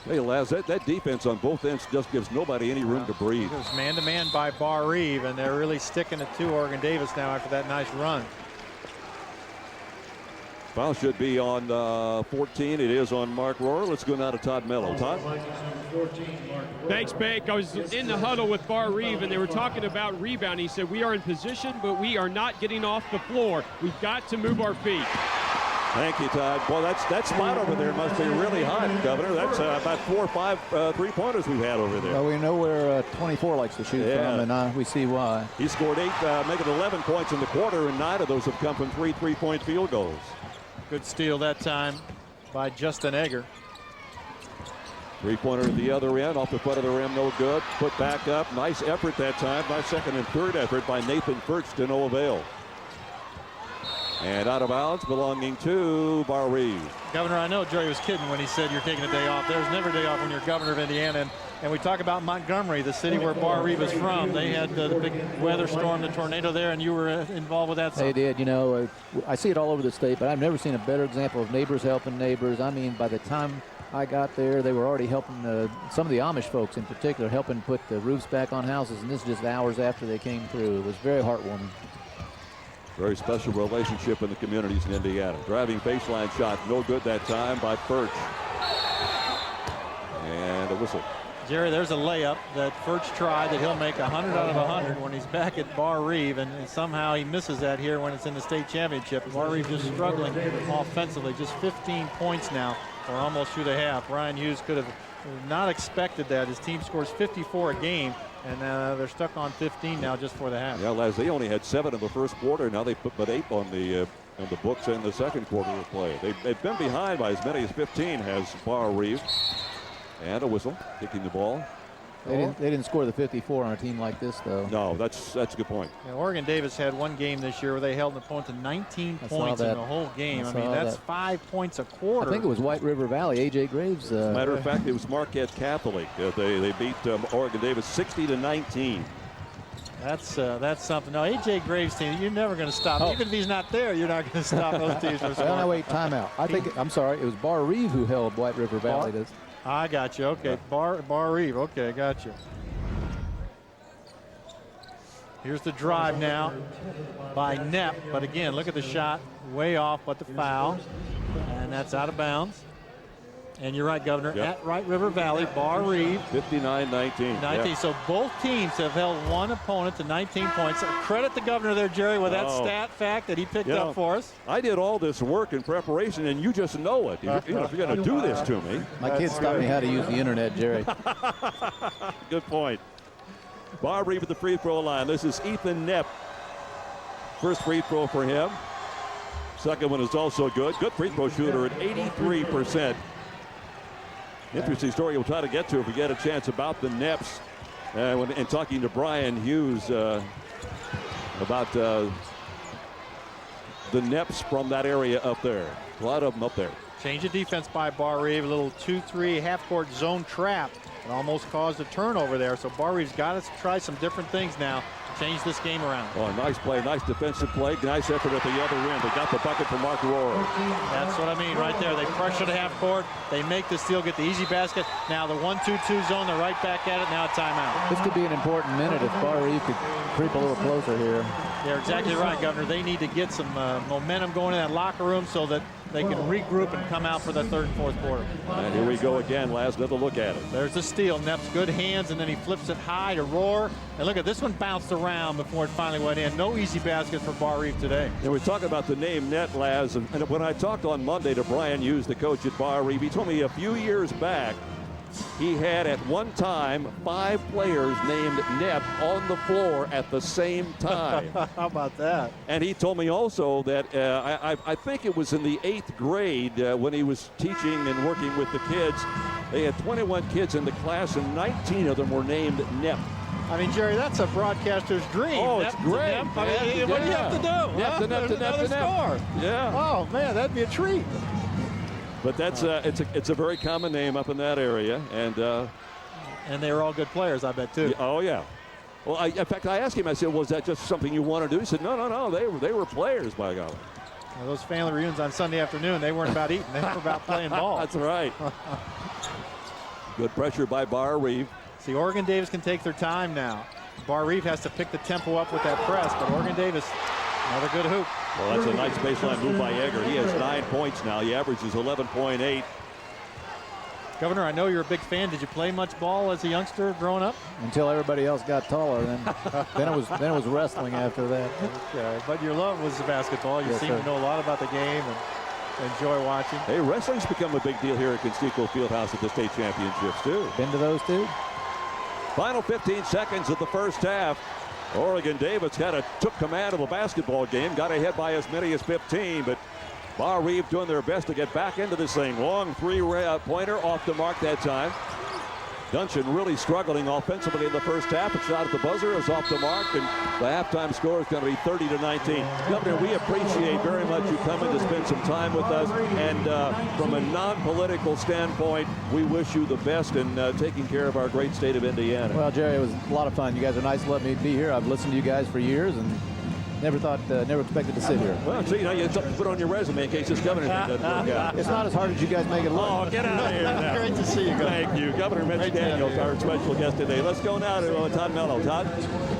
Hey, Laz, that defense on both ends just gives nobody any room to breathe. It was man-to-man by Barr-Reeve, and they're really sticking it to Oregon Davis now after that nice run. Foul should be on 14. It is on Mark Rohr. Let's go now to Todd Mello. Todd? Thanks, Bake. I was in the huddle with Barr-Reeve, and they were talking about rebounding. He said, we are in position, but we are not getting off the floor. We've got to move our feet. Thank you, Todd. Boy, that spot over there must be really hot, Governor. That's about 4 or 5 three-pointers we've had over there. Well, we know where 24 likes to shoot from, and we see why. He scored 8, making 11 points in the quarter, and 9 of those have come from 3 three-point field goals. Good steal that time by Justin Egger. Three-pointer at the other end, off the front of the rim, no good. Put back up. Nice effort that time. Nice second and third effort by Nathan Furch to no avail. And out of bounds, belonging to Barr-Reeve. Governor, I know Jerry was kidding when he said you're taking a day off. There's never a day off when you're governor of Indiana. And we talk about Montgomery, the city where Barr-Reeve is from. They had the big weather storm, the tornado there, and you were involved with that. They did. You know, I see it all over the state, but I've never seen a better example of neighbors helping neighbors. I mean, by the time I got there, they were already helping some of the Amish folks in particular, helping put the roofs back on houses, and this is just hours after they came through. It was very heartwarming. Very special relationship in the communities in Indiana. Driving baseline shot, no good that time by Furch. And a whistle. Jerry, there's a layup that Furch tried that he'll make 100 out of 100 when he's back at Barr-Reeve, and somehow he misses that here when it's in the state championship. Barr-Reeve just struggling offensively, just 15 points now, or almost through the half. Ryan Hughes could have not expected that. His team scores 54 a game, and they're stuck on 15 now just for the half. Yeah, Les, they only had 7 in the first quarter. Now they put but 8 on the books in the second quarter of play. They've been behind by as many as 15 has Barr-Reeve. And a whistle, kicking the ball. They didn't score the 54 on a team like this, though. No, that's a good point. Yeah, Oregon Davis had one game this year where they held an opponent to 19 points in the whole game. I mean, that's 5 points a quarter. I think it was White River Valley, A.J. Graves. As a matter of fact, it was Marquette Catholic. They beat Oregon Davis 60-19. That's something. No, A.J. Graves' team, you're never going to stop. Even if he's not there, you're not going to stop those teams from scoring. Well, no, wait, timeout. I'm sorry, it was Barr-Reeve who held White River Valley. I got you. Okay, Barr-Reeve. Okay, I got you. Here's the drive now by Knepp. But again, look at the shot. Way off, but the foul. And that's out of bounds. And you're right, Governor. Yep. At Right River Valley, Barr-Reeve. 59-19. 19. Yep. So both teams have held one opponent to 19 points. Credit the governor there, Jerry, with that stat fact that he picked up for us. I did all this work in preparation, and you just know it. If you're going to do this to me. My kids taught me how to use the internet, Jerry. Good point. Barr-Reeve at the free throw line. This is Ethan Knepp. First free throw for him. Second one is also good. Good free throw shooter at 83%. Interesting story we'll try to get to if we get a chance about the Neps. And talking to Brian Hughes about the Neps from that area up there. A lot of them up there. Change of defense by Barr-Reeve. A little 2-3 half-court zone trap. It almost caused a turnover there. So Barr-Reeve's got to try some different things now. Change this game around. Oh, nice play, nice defensive play, nice effort at the other end. They got the bucket from Mark Rohr. That's what I mean right there. They pressure the half court. They make the steal, get the easy basket. Now the 1-2-2 zone, they're right back at it. Now a timeout. This could be an important minute if Barr-Reeve could creep a little closer here. You're exactly right, Governor. They need to get some momentum going in that locker room so that they can regroup and come out for the third and fourth quarter. And here we go again. Last another look at it. There's the steal. Neps good hands, and then he flips it high to Rohr. And look at this one, bounced around before it finally went in. No easy basket for Barr-Reeve today. And we're talking about the name net, Laz. And when I talked on Monday to Brian Hughes, the coach at Barr-Reeve, he told me a few years back he had at one time 5 players named Nep on the floor at the same time. How about that? And he told me also that I think it was in the 8th grade when he was teaching and working with the kids. They had 21 kids in the class, and 19 of them were named Nep. I mean, Jerry, that's a broadcaster's dream. Oh, it's great. I mean, what do you have to do? Nep to Nep to Nep to Nep. Yeah. Oh, man, that'd be a treat. But that's it's a very common name up in that area, and they were all good players, I bet too. Oh yeah. Well, in fact, I asked him. I said, "Was that just something you want to do?" He said, "No. They were players, by golly." Well, those family reunions on Sunday afternoon, they weren't about eating; they were about playing ball. That's right. Good pressure by Barr-Reeve. See, Oregon Davis can take their time now. Barr-Reeve has to pick the tempo up with that press, but Oregon Davis, another good hoop. Well, that's a nice baseline move by Egger. He has 9 points now. He averages 11.8. Governor, I know you're a big fan. Did you play much ball as a youngster growing up? Until everybody else got taller, then it was wrestling after that. Okay. But your love was the basketball. You seem to know a lot about the game and enjoy watching. Hey, wrestling's become a big deal here at Conseco Fieldhouse at the state championships too. Been to those too? Final 15 seconds of the first half. Oregon Davis took command of the basketball game, got ahead by as many as 15, but Barr-Reeve doing their best to get back into this thing. Long 3-pointer off the mark that time. Duncan really struggling offensively in the first half. It's out at the buzzer, it's off the mark, and the halftime score is going to be 30-19. Governor, we appreciate very much you coming to spend some time with us, and from a non-political standpoint, we wish you the best in taking care of our great state of Indiana. Well, Jerry, it was a lot of fun. You guys are nice to let me be here. I've listened to you guys for years, and never expected to sit here. Well, so you have something to put on your resume in case this governor thing doesn't work out. It's not as hard as you guys make it look. Oh, get out of here now. Great to see you, Governor. Thank you. Governor Mitch Daniels, our special guest today. Let's go now to Todd Mello. Todd?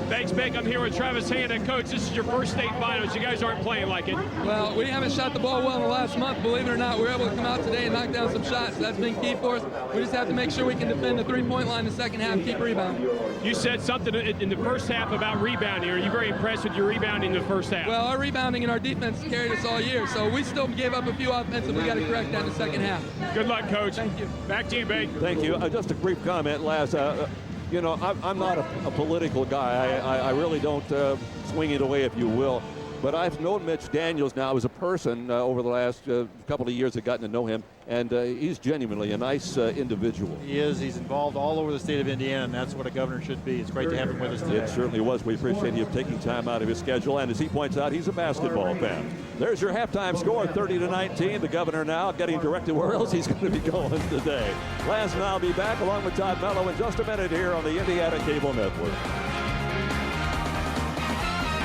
Thanks, Mick. I'm here with Travis Hanna. Coach, this is your first state finals. You guys aren't playing like it. Well, we haven't shot the ball well in the last month. Believe it or not, we were able to come out today and knock down some shots. That's been key for us. We just have to make sure we can defend the three-point line in the second half, keep rebounding. You said something in the first half about rebounding. Are you very impressed with your rebounding in the first half? Well, our rebounding and our defense carried us all year, so we still gave up a few offensive. We got to correct that in the second half. Good luck, Coach. Thank you. Back to you, Bake. Thank you. Just a brief comment, Laz. You know, I'm not a political guy. I really don't swing it away, if you will. But I've known Mitch Daniels now as a person over the last couple of years. I've gotten to know him, and he's genuinely a nice individual. He is. He's involved all over the state of Indiana, and that's what a governor should be. It's great to have him with us today. It certainly was. We appreciate him taking time out of his schedule, and as he points out, he's a basketball fan. There's your halftime score, 30-19. The governor now getting directed where else he's going to be going today. Laz and I'll be back along with Todd Mello in just a minute here on the Indiana Cable Network.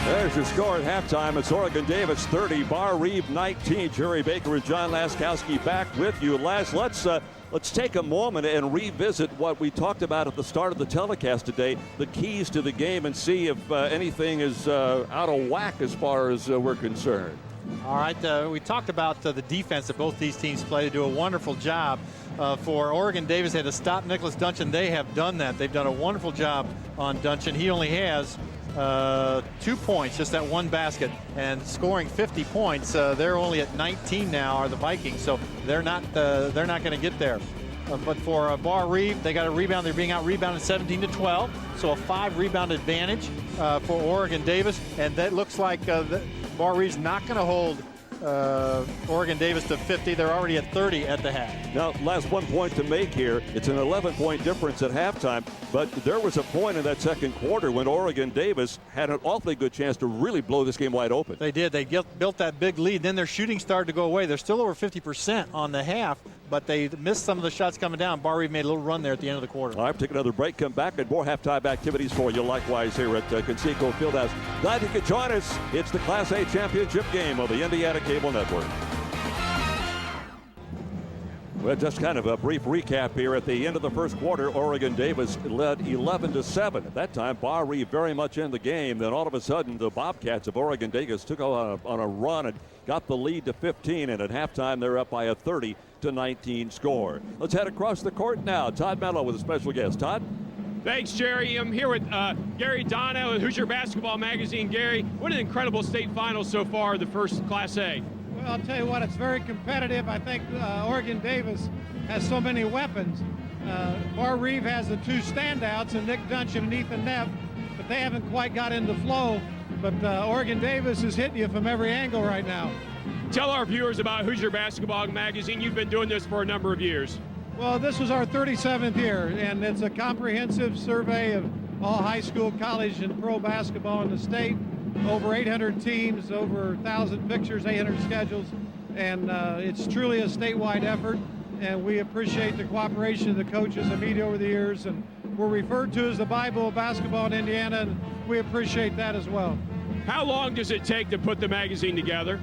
There's your score at halftime. It's Oregon Davis 30, Barr-Reeve 19. Jerry Baker and John Laskowski back with you. Laz, let's take a moment and revisit what we talked about at the start of the telecast today, the keys to the game, and see if anything is out of whack as far as we're concerned. All right, we talked about the defense that both these teams play. They do a wonderful job. For Oregon Davis, they had to stop Nicholas Duncan. They have done that. They've done a wonderful job on Duncan. He only has 2 points, just that one basket, and scoring 50 points. They're only at 19 now, are the Vikings, so they're not going to get there. But for Barr-Reeve, they got a rebound. They're being out-rebounded 17-12, so a 5-rebound advantage for Oregon Davis, and that looks like Barr-Reeve's not going to hold Oregon Davis to 50. They're already at 30 at the half. Now, last 1 point to make here. It's an 11-point difference at halftime, but there was a point in that second quarter when Oregon Davis had an awfully good chance to really blow this game wide open. They did. They built that big lead. Then their shooting started to go away. They're still over 50% on the half, but they missed some of the shots coming down. Barr-Reeve made a little run there at the end of the quarter. All right, take another break, come back, and more halftime activities for you likewise here at Conseco Fieldhouse. Glad you could join us. It's the Class A championship game of the Indiana Cable Network. Well, just kind of a brief recap here. At the end of the first quarter, Oregon Davis led 11-7. At that time, Barr-Reeve very much in the game. Then all of a sudden, the Bobcats of Oregon Davis took on a run and got the lead to 15. And at halftime, they're up by a 30-19 score. Let's head across the court now. Todd Mello with a special guest. Todd? Thanks, Jerry. I'm here with Gary Donna with Hoosier Basketball Magazine. Gary, what an incredible state finals so far, the first Class A. Well, I'll tell you what, it's very competitive. I think Oregon Davis has so many weapons. Barr-Reeve has the two standouts, and Nick Dunsham and Ethan Neff, but they haven't quite got into flow. But Oregon Davis is hitting you from every angle right now. Tell our viewers about Hoosier Basketball Magazine. You've been doing this for a number of years. Well, this was our 37th year, and it's a comprehensive survey of all high school, college, and pro basketball in the state. Over 800 teams, over 1,000 pictures, 800 schedules, and it's truly a statewide effort, and we appreciate the cooperation of the coaches and media over the years, and we're referred to as the Bible of basketball in Indiana, and we appreciate that as well. How long does it take to put the magazine together?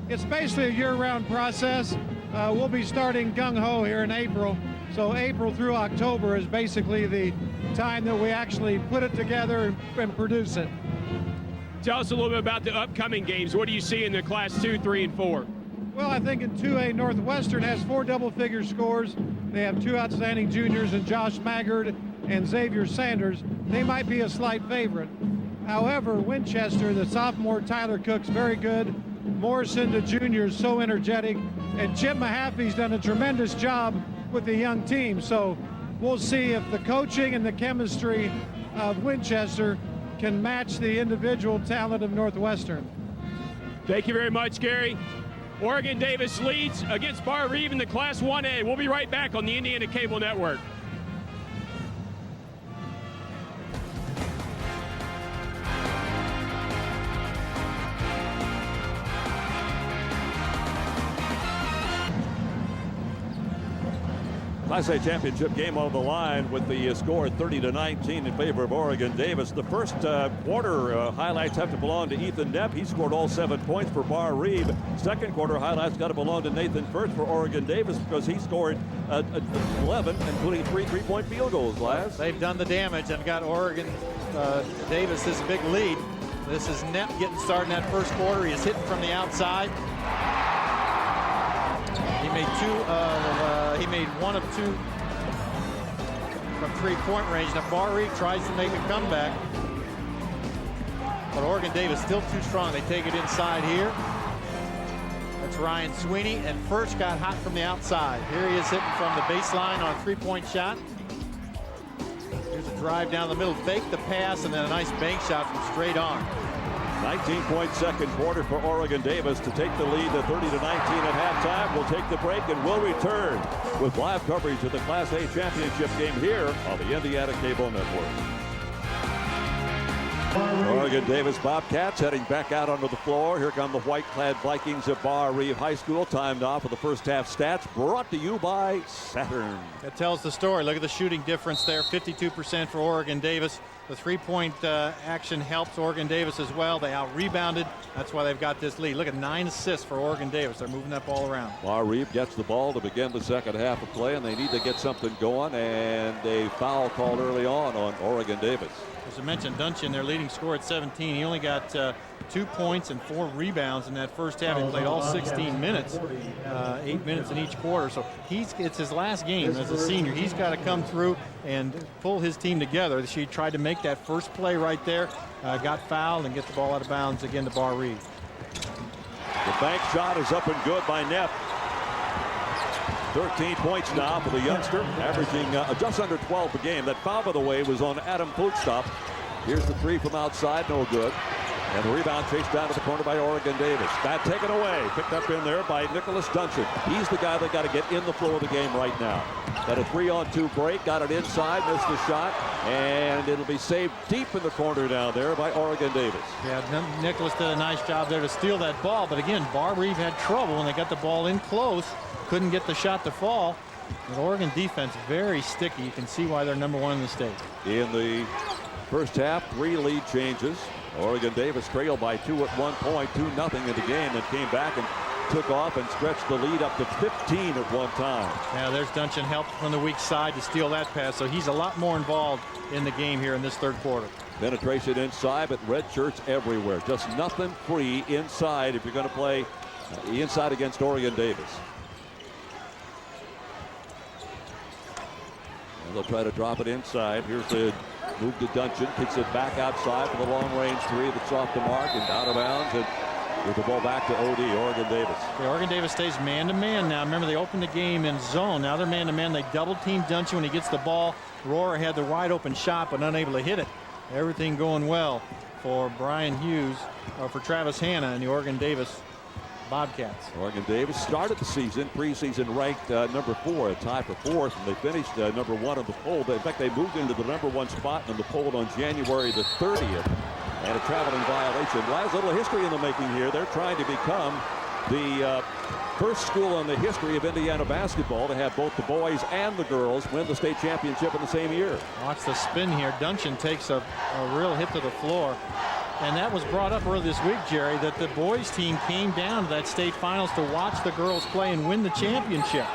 It's basically a year-round process. We'll be starting gung-ho here in April, so April through October is basically the time that we actually put it together and produce it. Tell us a little bit about the upcoming games. What do you see in the Class 2, 3, and 4? Well, I think in 2A, Northwestern has 4 double-figure scores. They have 2 outstanding juniors in Josh Maggard and Xavier Sanders. They might be a slight favorite. However, Winchester, the sophomore Tyler Cook's very good. Morrison, the junior, is so energetic. And Chip Mahaffey's done a tremendous job with the young team. So we'll see if the coaching and the chemistry of Winchester can match the individual talent of Northwestern. Thank you very much, Gary. Oregon Davis leads against Barr-Reeve in the Class 1A. We'll be right back on the Indiana Cable Network. Class A championship game on the line with the score 30-19 in favor of Oregon Davis. The first quarter highlights have to belong to Ethan Nepp. He scored all 7 points for Barr-Reeve. Second quarter highlights got to belong to Nathan First for Oregon Davis because he scored 11, including 3 three-point field goals last. They've done the damage and got Oregon Davis this big lead. This is Nepp getting started in that first quarter. He is hitting from the outside. He made 1 of 2 from 3-point range. Now Barr-Reeve tries to make a comeback, but Oregon Davis still too strong. They take it inside here. That's Ryan Sweeney, and First got hot from the outside. Here he is hitting from the baseline on a 3-point shot. Here's a drive down the middle, fake the pass, and then a nice bank shot from straight on. 19-point second quarter for Oregon Davis to take the lead to 30-19 at halftime. We'll take the break and we'll return with live coverage of the Class A championship game here on the Indiana Cable Network. Oregon Davis Bobcats heading back out onto the floor. Here come the white-clad Vikings of Barr-Reeve High School. Time now for the first half stats, brought to you by Saturn. That tells the story. Look at the shooting difference there, 52% for Oregon Davis. The 3-point action helps Oregon Davis as well. They out-rebounded. That's why they've got this lead. Look at 9 assists for Oregon Davis. They're moving that ball around. Barr-Reeve gets the ball to begin the second half of play, and they need to get something going, and a foul called early on Oregon Davis. As I mentioned, Dunsham, their leading scorer at 17. He only got 2 points and 4 rebounds in that first half. He played all 16 minutes, 8 minutes in each quarter. So it's his last game as a senior. He's got to come through and pull his team together. She tried to make that first play right there, got fouled, and get the ball out of bounds again to Barr-Reeve. The bank shot is up and good by Nepp. 13 points now for the youngster, averaging just under 12 a game. That foul, by the way, was on Adam Footstop. Here's the 3 from outside, no good. And the rebound chased down to the corner by Oregon Davis. That taken away. Picked up in there by Nicholas Duncan. He's the guy that got to get in the flow of the game right now. Got a 3-on-2 break. Got it inside. Missed the shot. And it'll be saved deep in the corner down there by Oregon Davis. Yeah, Nicholas did a nice job there to steal that ball. But again, Barr-Reeve had trouble when they got the ball in close. Couldn't get the shot to fall. The Oregon defense very sticky. You can see why they're #1 in the state. In the first half, 3 lead changes. Oregon Davis trailed by 2 at one point, 2-0 in the game, and came back and took off and stretched the lead up to 15 at one time. Now there's Duncan help from the weak side to steal that pass, so he's a lot more involved in the game here in this third quarter. Penetration inside, but red shirts everywhere. Just nothing free inside if you're going to play inside against Oregon Davis. And they'll try to drop it inside. Here's the move to Duncan, kicks it back outside for the long-range 3 that's off the mark and out of bounds. And with the ball back to OD, Oregon Davis. The Oregon Davis stays man-to-man now. Remember, they opened the game in zone. Now they're man-to-man. They double-team Duncan when he gets the ball. Rohrer had the wide-open shot, but unable to hit it. Everything going well for Brian Hughes, or for Travis Hanna and the Oregon Davis Bobcats. Oregon Davis started the season, preseason ranked #4, a tie for 4th, and they finished #1 on the poll. In fact, they moved into the #1 spot in the poll on January the 30th. And a traveling violation. Last little history in the making here. They're trying to become the first school in the history of Indiana basketball to have both the boys and the girls win the state championship in the same year. Watch the spin here. Duncan takes a real hit to the floor. And that was brought up earlier this week, Jerry, that the boys team came down to that state finals to watch the girls play and win the championship.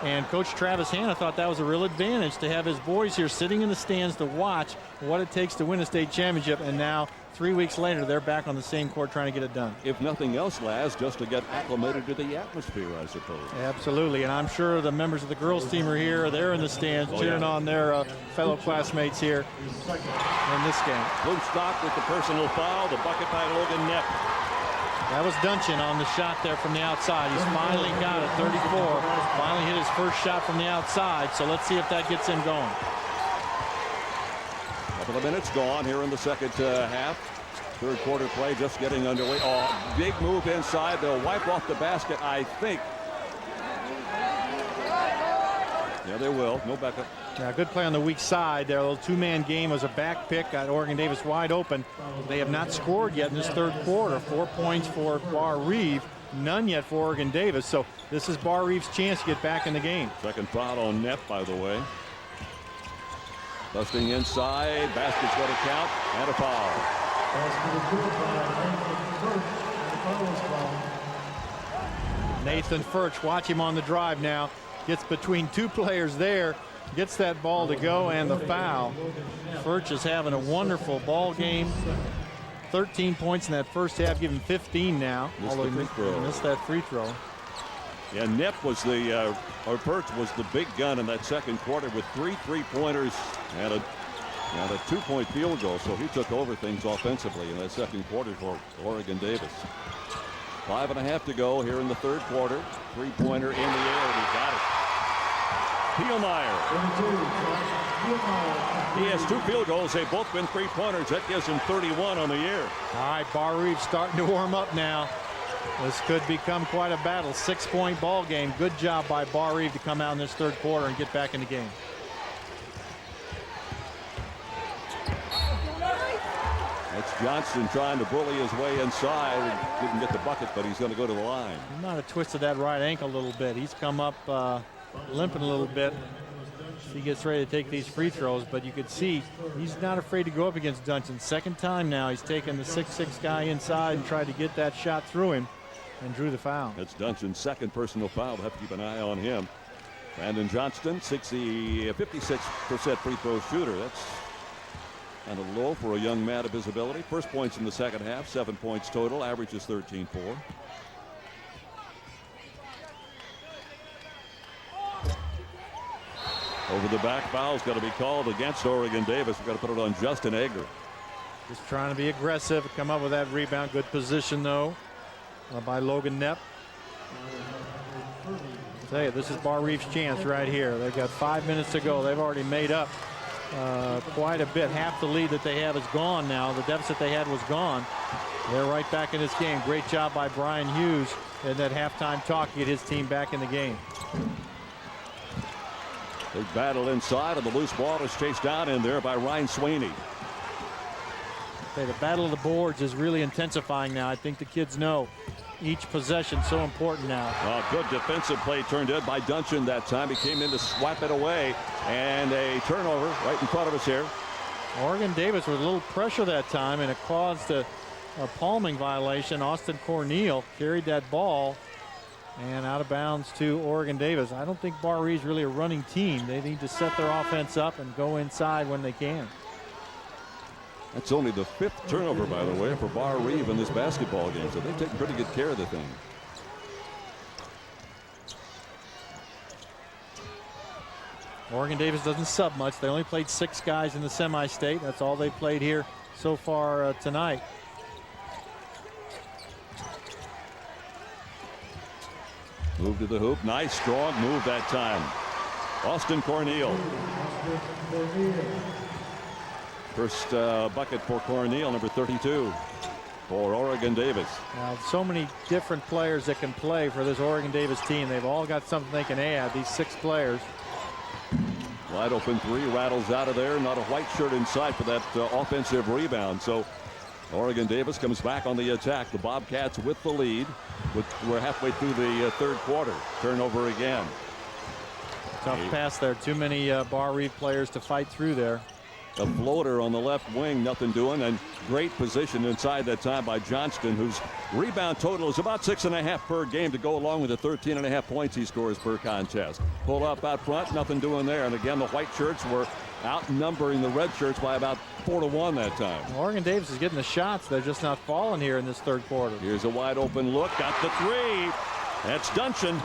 And Coach Travis Hanna thought that was a real advantage to have his boys here sitting in the stands to watch what it takes to win a state championship. And now, 3 weeks later, they're back on the same court trying to get it done. If nothing else, Laz, just to get acclimated to the atmosphere, I suppose. Absolutely. And I'm sure the members of the girls team are here. They're in the stands cheering on their fellow classmates here in this game. Blue stock with the personal foul, the bucket by Logan Knepp. That was Duncan on the shot there from the outside. He's finally got it, 34. Finally hit his first shot from the outside. So let's see if that gets him going. Couple of minutes gone here in the second half. Third quarter play just getting underway. Oh, big move inside. They'll wipe off the basket, I think. Yeah, they will. No backup. Yeah, good play on the weak side there. A little two-man game was a back pick. Got Oregon Davis wide open. They have not scored yet in this third quarter. 4 points for Barr-Reeve. None yet for Oregon Davis. So this is Barr-Reeve's chance to get back in the game. Second foul on Knepp, by the way. Busting inside. Basket's going to count. And a foul. Nathan Furch, watch him on the drive now. Gets between two players there. Gets that ball to go, and the foul. Furch is having a wonderful ball game. 13 points in that first half, give him 15 now. Missed although the free throw. Missed that free throw. Yeah, Knepp was or Furch was the big gun in that second quarter with 3 3-pointers and a 2-point field goal. So he took over things offensively in that second quarter for Oregon Davis. 5.5 to go here in the third quarter. 3-pointer in the air, and he got it. Pielmeyer. He has 2 field goals. They've both been 3-pointers. That gives him 31 on the year. All right, Barr-Reeve starting to warm up now. This could become quite a battle. 6-point ball game. Good job by Barr-Reeve to come out in this third quarter and get back in the game. That's Johnston trying to bully his way inside. Didn't get the bucket, but he's going to go to the line. He might have twisted that right ankle a little bit. He's come up limping a little bit. He gets ready to take these free throws, but you could see he's not afraid to go up against Duncan. Second time now he's taken the 6'6" guy inside and tried to get that shot through him and drew the foul. That's Duncan's second personal foul. We'll have to keep an eye on him. Brandon Johnston, 56% free throw shooter. That's kind of low for a young man of his ability. First points in the second half, 7 points total, averages 13-4. Over the back foul's got to be called against Oregon Davis. We've got to put it on Justin Egger. Just trying to be aggressive, come up with that rebound. Good position though by Logan Knepp. I'll tell you, this is Barr-Reeve's chance right here. They've got 5 minutes to go. They've already made up quite a bit. Half the lead that they have is gone now. The deficit they had was gone. They're right back in this game. Great job by Brian Hughes in that halftime talk to get his team back in the game. Big battle inside, and the loose ball is chased down in there by Ryan Sweeney. Okay, the battle of the boards is really intensifying now. I think the kids know each possession so important now. Good defensive play turned in by Duncan that time. He came in to swap it away, and a turnover right in front of us here. Oregon Davis with a little pressure that time, and it caused a palming violation. Austin Corneal carried that ball and out of bounds to Oregon Davis. I don't think Barr-Reeve's really a running team. They need to set their offense up and go inside when they can. That's only the 5th turnover, by the way, for Barr-Reeve in this basketball game, so they've taken pretty good care of the thing. Oregon Davis doesn't sub much. They only played 6 guys in the semi-state. That's all they played here so far tonight. Move to the hoop. Nice, strong move that time. Austin Corneal. First bucket for Corneal, number 32 for Oregon Davis. Now, so many different players that can play for this Oregon Davis team. They've all got something they can add, these 6 players. Wide open 3 rattles out of there. Not a white shirt inside for that offensive rebound. So Oregon Davis comes back on the attack. The Bobcats with the lead. We're halfway through the 3rd quarter. Turnover again. Tough pass there. Too many Barr-Reeve players to fight through there. A floater on the left wing, nothing doing, and great position inside that time by Johnston, whose rebound total is about 6.5 per game to go along with the 13.5 points he scores per contest. Pull up out front, nothing doing there. And again, the white shirts were outnumbering the red shirts by about 4-1 that time. Oregon Davis is getting the shots. They're just not falling here in this 3rd quarter. Here's a wide open look, got the 3. That's Duncan.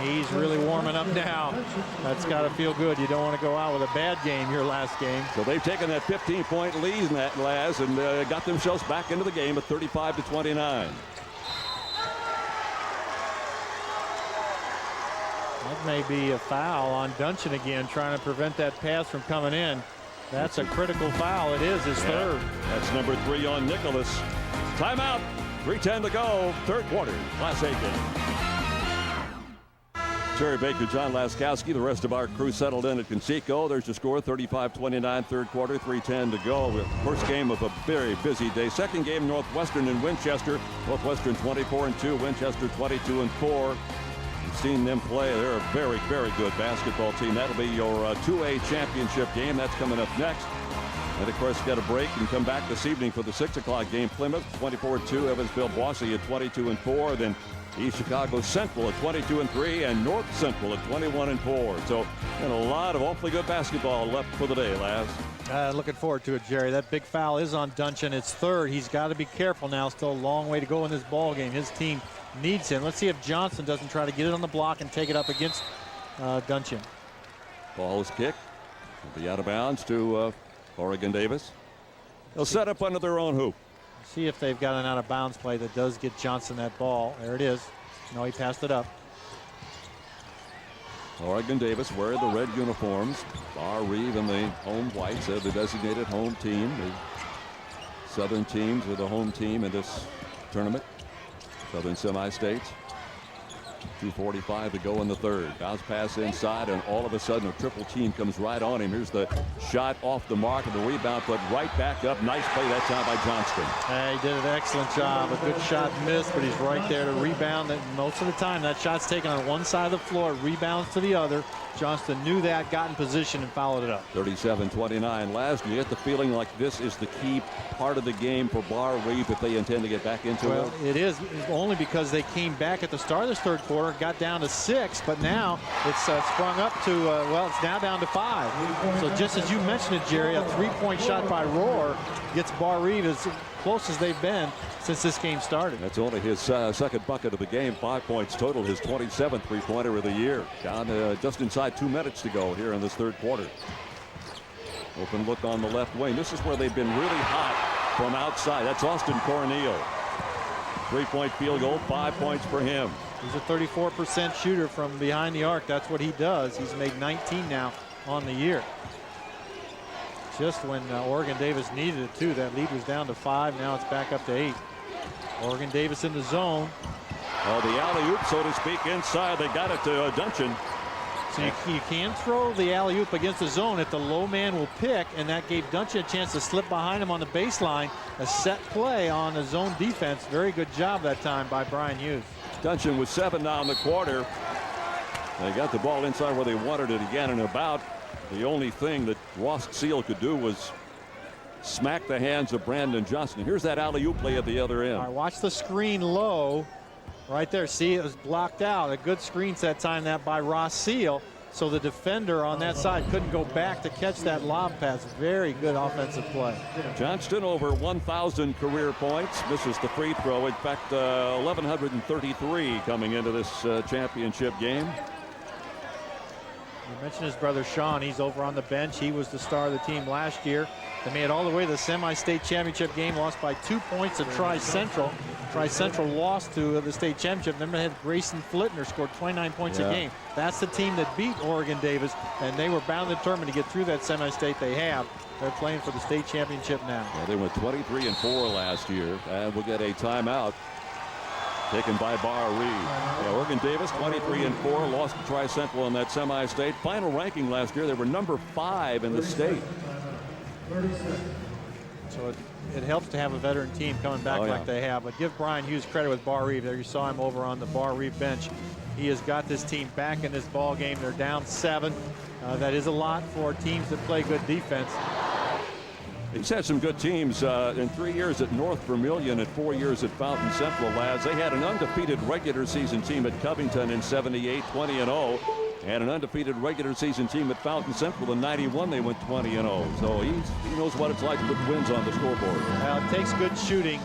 He's really warming up now. That's got to feel good. You don't want to go out with a bad game your last game. So they've taken that 15-point lead in that last and got themselves back into the game at 35-29. That may be a foul on Duncan again, trying to prevent that pass from coming in. That's a critical foul. It is his 3rd. That's number 3 on Nicholas. Timeout. 3:10 to go. 3rd quarter. Class A game. Terry Baker, John Laskowski, the rest of our crew settled in at Conseco. There's your score, 35-29, 3rd quarter, 3:10 to go. First game of a very busy day. Second game, Northwestern and Winchester. Northwestern 24-2, Winchester 22-4. You've seen them play. They're a very, very good basketball team. That'll be your 2A championship game. That's coming up next. And of course, get a break and come back this evening for the 6 o'clock game. Plymouth 24-2, Evansville-Boise at 22-4. Then East Chicago Central at 22-3 and North Central at 21-4. So, and a lot of awfully good basketball left for the day, Laz. Looking forward to it, Jerry. That big foul is on Duncan. It's 3rd. He's got to be careful now. Still a long way to go in this ball game. His team needs him. Let's see if Johnston doesn't try to get it on the block and take it up against Duncan. Ball is kicked. Will be out of bounds to Oregon Davis. They'll set up under their own hoop. See if they've got an out of bounds play that does get Johnston that ball. There it is. No, he passed it up. Oregon Davis wearing the red uniforms. Barr-Reeve and the home whites, the designated home team. The Southern teams are the home team in this tournament. Southern semi-states. 2:45 to go in the 3rd. Bounce pass inside, and all of a sudden a triple team comes right on him. Here's the shot off the mark, and the rebound put right back up. Nice play that time by Johnston. He did an excellent job. A good shot missed, but he's right there to rebound. Most of the time that shot's taken on one side of the floor, rebounds to the other. Johnston knew that, got in position, and followed it up. 37-29. Last, you get the feeling like this is the key part of the game for Barr-Reeve if they intend to get back into it. Well, it is only because they came back at the start of this 3rd quarter, got down to 6, but now it's sprung up to, well, it's now down to 5. So just as you mentioned it, Jerry, a 3-point shot by Rohr gets Barr-Reeve as close as they've been since this game started. That's only his 2nd bucket of the game. 5 points total, his 27th three-pointer of the year. Down just inside 2 minutes to go here in this 3rd quarter. Open look on the left wing. This is where they've been really hot from outside. That's Austin Corneal. 3-point field goal, 5 points for him. He's a 34% shooter from behind the arc. That's what he does. He's made 19 now on the year. just when Oregon Davis needed it too. That lead was down to 5. Now it's back up to 8. Oregon Davis in the zone. Oh, the alley-oop, so to speak, inside. They got it to Duncan. So you can throw the alley-oop against the zone if the low man will pick, and that gave Duncan a chance to slip behind him on the baseline. A set play on the zone defense. Very good job that time by Brian Hughes. Duncan with 7 now in the quarter. They got the ball inside where they wanted it again, and about the only thing that Ross Seal could do was smack the hands of Brandon Johnston. Here's that alley-oop play at the other end. All right, watch the screen low. Right there, see, it was blocked out. A good screen set time that by Ross Seal. So the defender on that side couldn't go back to catch that lob pass. Very good offensive play. Johnston over 1,000 career points. Misses the free throw. In fact, 1,133 coming into this championship game. You mentioned his brother Sean. He's over on the bench. He was the star of the team last year. They made it all the way to the semi-state championship game, lost by 2 points to Tri-Central. Tri-Central lost to the state championship. Then they had Grayson Flittner scored 29 points a game. That's the team that beat Oregon Davis, and they were bound and determined to get through that semi-state they have. They're playing for the state championship now. Yeah, they went 23-4 last year, and we'll get a timeout taken by Barr-Reeve. Yeah, Oregon Davis 23-4, lost to Tri-Central in that semi-state. Final ranking last year, they were number 5 in the state. So it helps to have a veteran team coming back like they have. But give Brian Hughes credit with Barr-Reeve. There you saw him over on the Barr-Reeve bench. He has got this team back in this ball game. They're down 7. That is a lot for teams that play good defense. He's had some good teams in 3 years at North Vermilion and 4 years at Fountain Central, lads. They had an undefeated regular season team at Covington in 78, 20-0. And an undefeated regular season team at Fountain Central in 91. They went 20-0. So he knows what it's like to put wins on the scoreboard. Well, it takes good shooting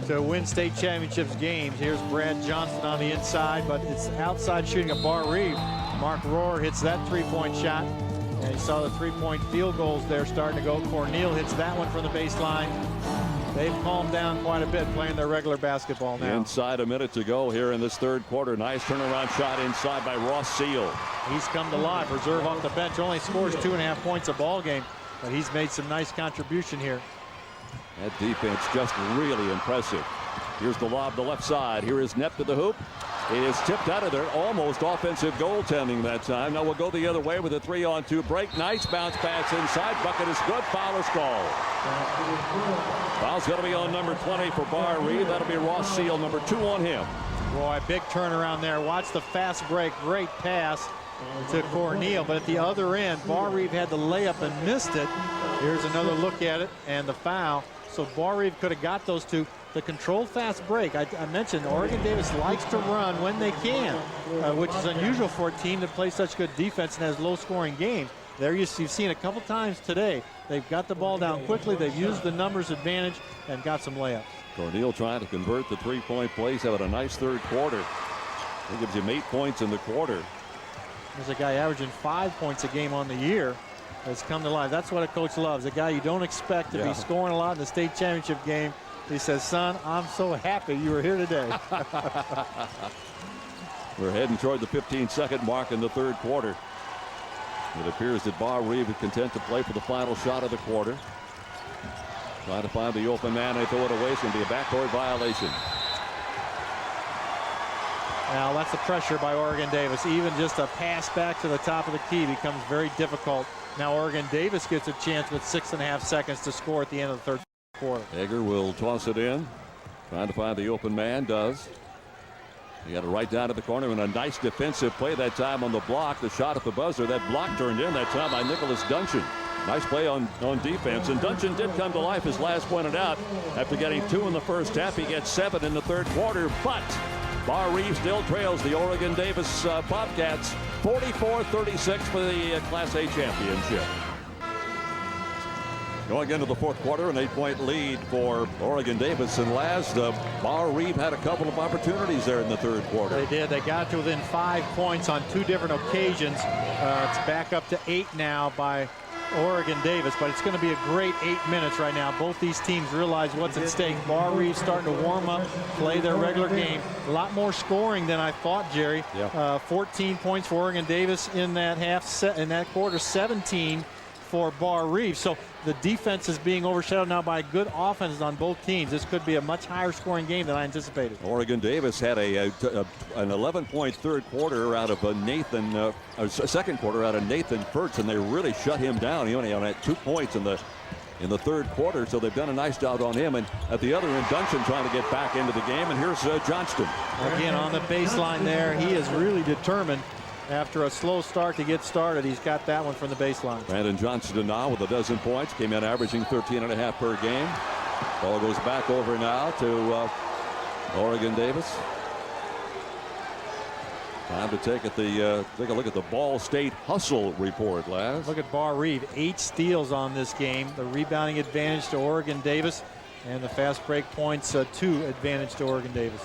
to win state championships games. Here's Brad Johnston on the inside, but it's outside shooting of Barr-Reeve. Mark Rohr hits that 3-point shot. And you saw the 3-point field goals there starting to go. Cornell hits that one from the baseline. They've calmed down quite a bit playing their regular basketball now. Inside a minute to go here in this third quarter. Nice turnaround shot inside by Ross Seal. He's come to life. Reserve off the bench. Only scores 2.5 points a ball game, but he's made some nice contribution here. That defense just really impressive. Here's the lob to the left side. Here is Knepp to the hoop. It is tipped out of there. Almost offensive goaltending that time. Now we'll go the other way with a 3-on-2 break. Nice bounce pass inside. Bucket is good. Foul is called. Foul's going to be on number 20 for Barr-Reeve. That'll be Ross Seal, number 2 on him. Boy, big turnaround there. Watch the fast break. Great pass to Cornell. But at the other end, Barr-Reeve had the layup and missed it. Here's another look at it and the foul. So Barr-Reeve could have got those two. The controlled fast break, I mentioned Oregon Davis likes to run when they can, which is unusual for a team that plays such good defense and has low-scoring games. There you've seen a couple times today. They've got the ball down quickly. They've used the numbers advantage and got some layups. Cornell trying to convert the 3-point plays. Having a nice third quarter. That gives him 8 points in the quarter. There's a guy averaging 5 points a game on the year that's come to life. That's what a coach loves. A guy you don't expect to be scoring a lot in the state championship game. He says, son, I'm so happy you were here today. We're heading toward the 15-second mark in the third quarter. It appears that Barr-Reeve is content to play for the final shot of the quarter. Trying to find the open man. They throw it away. It's going to be a backcourt violation. Now that's the pressure by Oregon Davis. Even just a pass back to the top of the key becomes very difficult. Now Oregon Davis gets a chance with 6.5 seconds to score at the end of the third quarter. Egger will toss it in. Trying to find the open man. Does. He got it right down to the corner, and a nice defensive play that time on the block. The shot at the buzzer. That block turned in that time by Nicholas Duncan. Nice play on defense. And Duncan did come to life, as last pointed out. After getting 2 in the first half, he gets 7 in the third quarter. But Barr-Reeve still trails the Oregon Davis Bobcats 44-36 for the Class A championship. Going into the fourth quarter, an 8-point lead for Oregon Davis. And last, Barr-Reeve had a couple of opportunities there in the third quarter. They did. They got to within 5 points on 2 different occasions. It's back up to 8 now by Oregon Davis, but it's going to be a great 8 minutes right now. Both these teams realize what's at stake. Barr-Reeve starting to warm up, play their regular game. A lot more scoring than I thought, Jerry. 14 points for Oregon Davis in that in that quarter, 17 for Barr-Reeve. So the defense is being overshadowed now by good offenses on both teams. This could be a much higher scoring game than I anticipated. Oregon Davis had an 11-point third quarter out of second quarter out of Nathan Furtz, and they really shut him down. He only had 2 points in the third quarter, so they've done a nice job on him. And at the other end, Duncan trying to get back into the game, and here's Johnston. Again, on the baseline there, he is really determined. After a slow start to get started, he's got that one from the baseline. Brandon Johnston now with 12 points, came in averaging 13.5 per game. Ball goes back over now to Oregon Davis. Time to take a look at the Ball State hustle report, Laz. Look at Barr-Reeve, 8 steals on this game. The rebounding advantage to Oregon Davis, and the fast break points 2 advantage to Oregon Davis.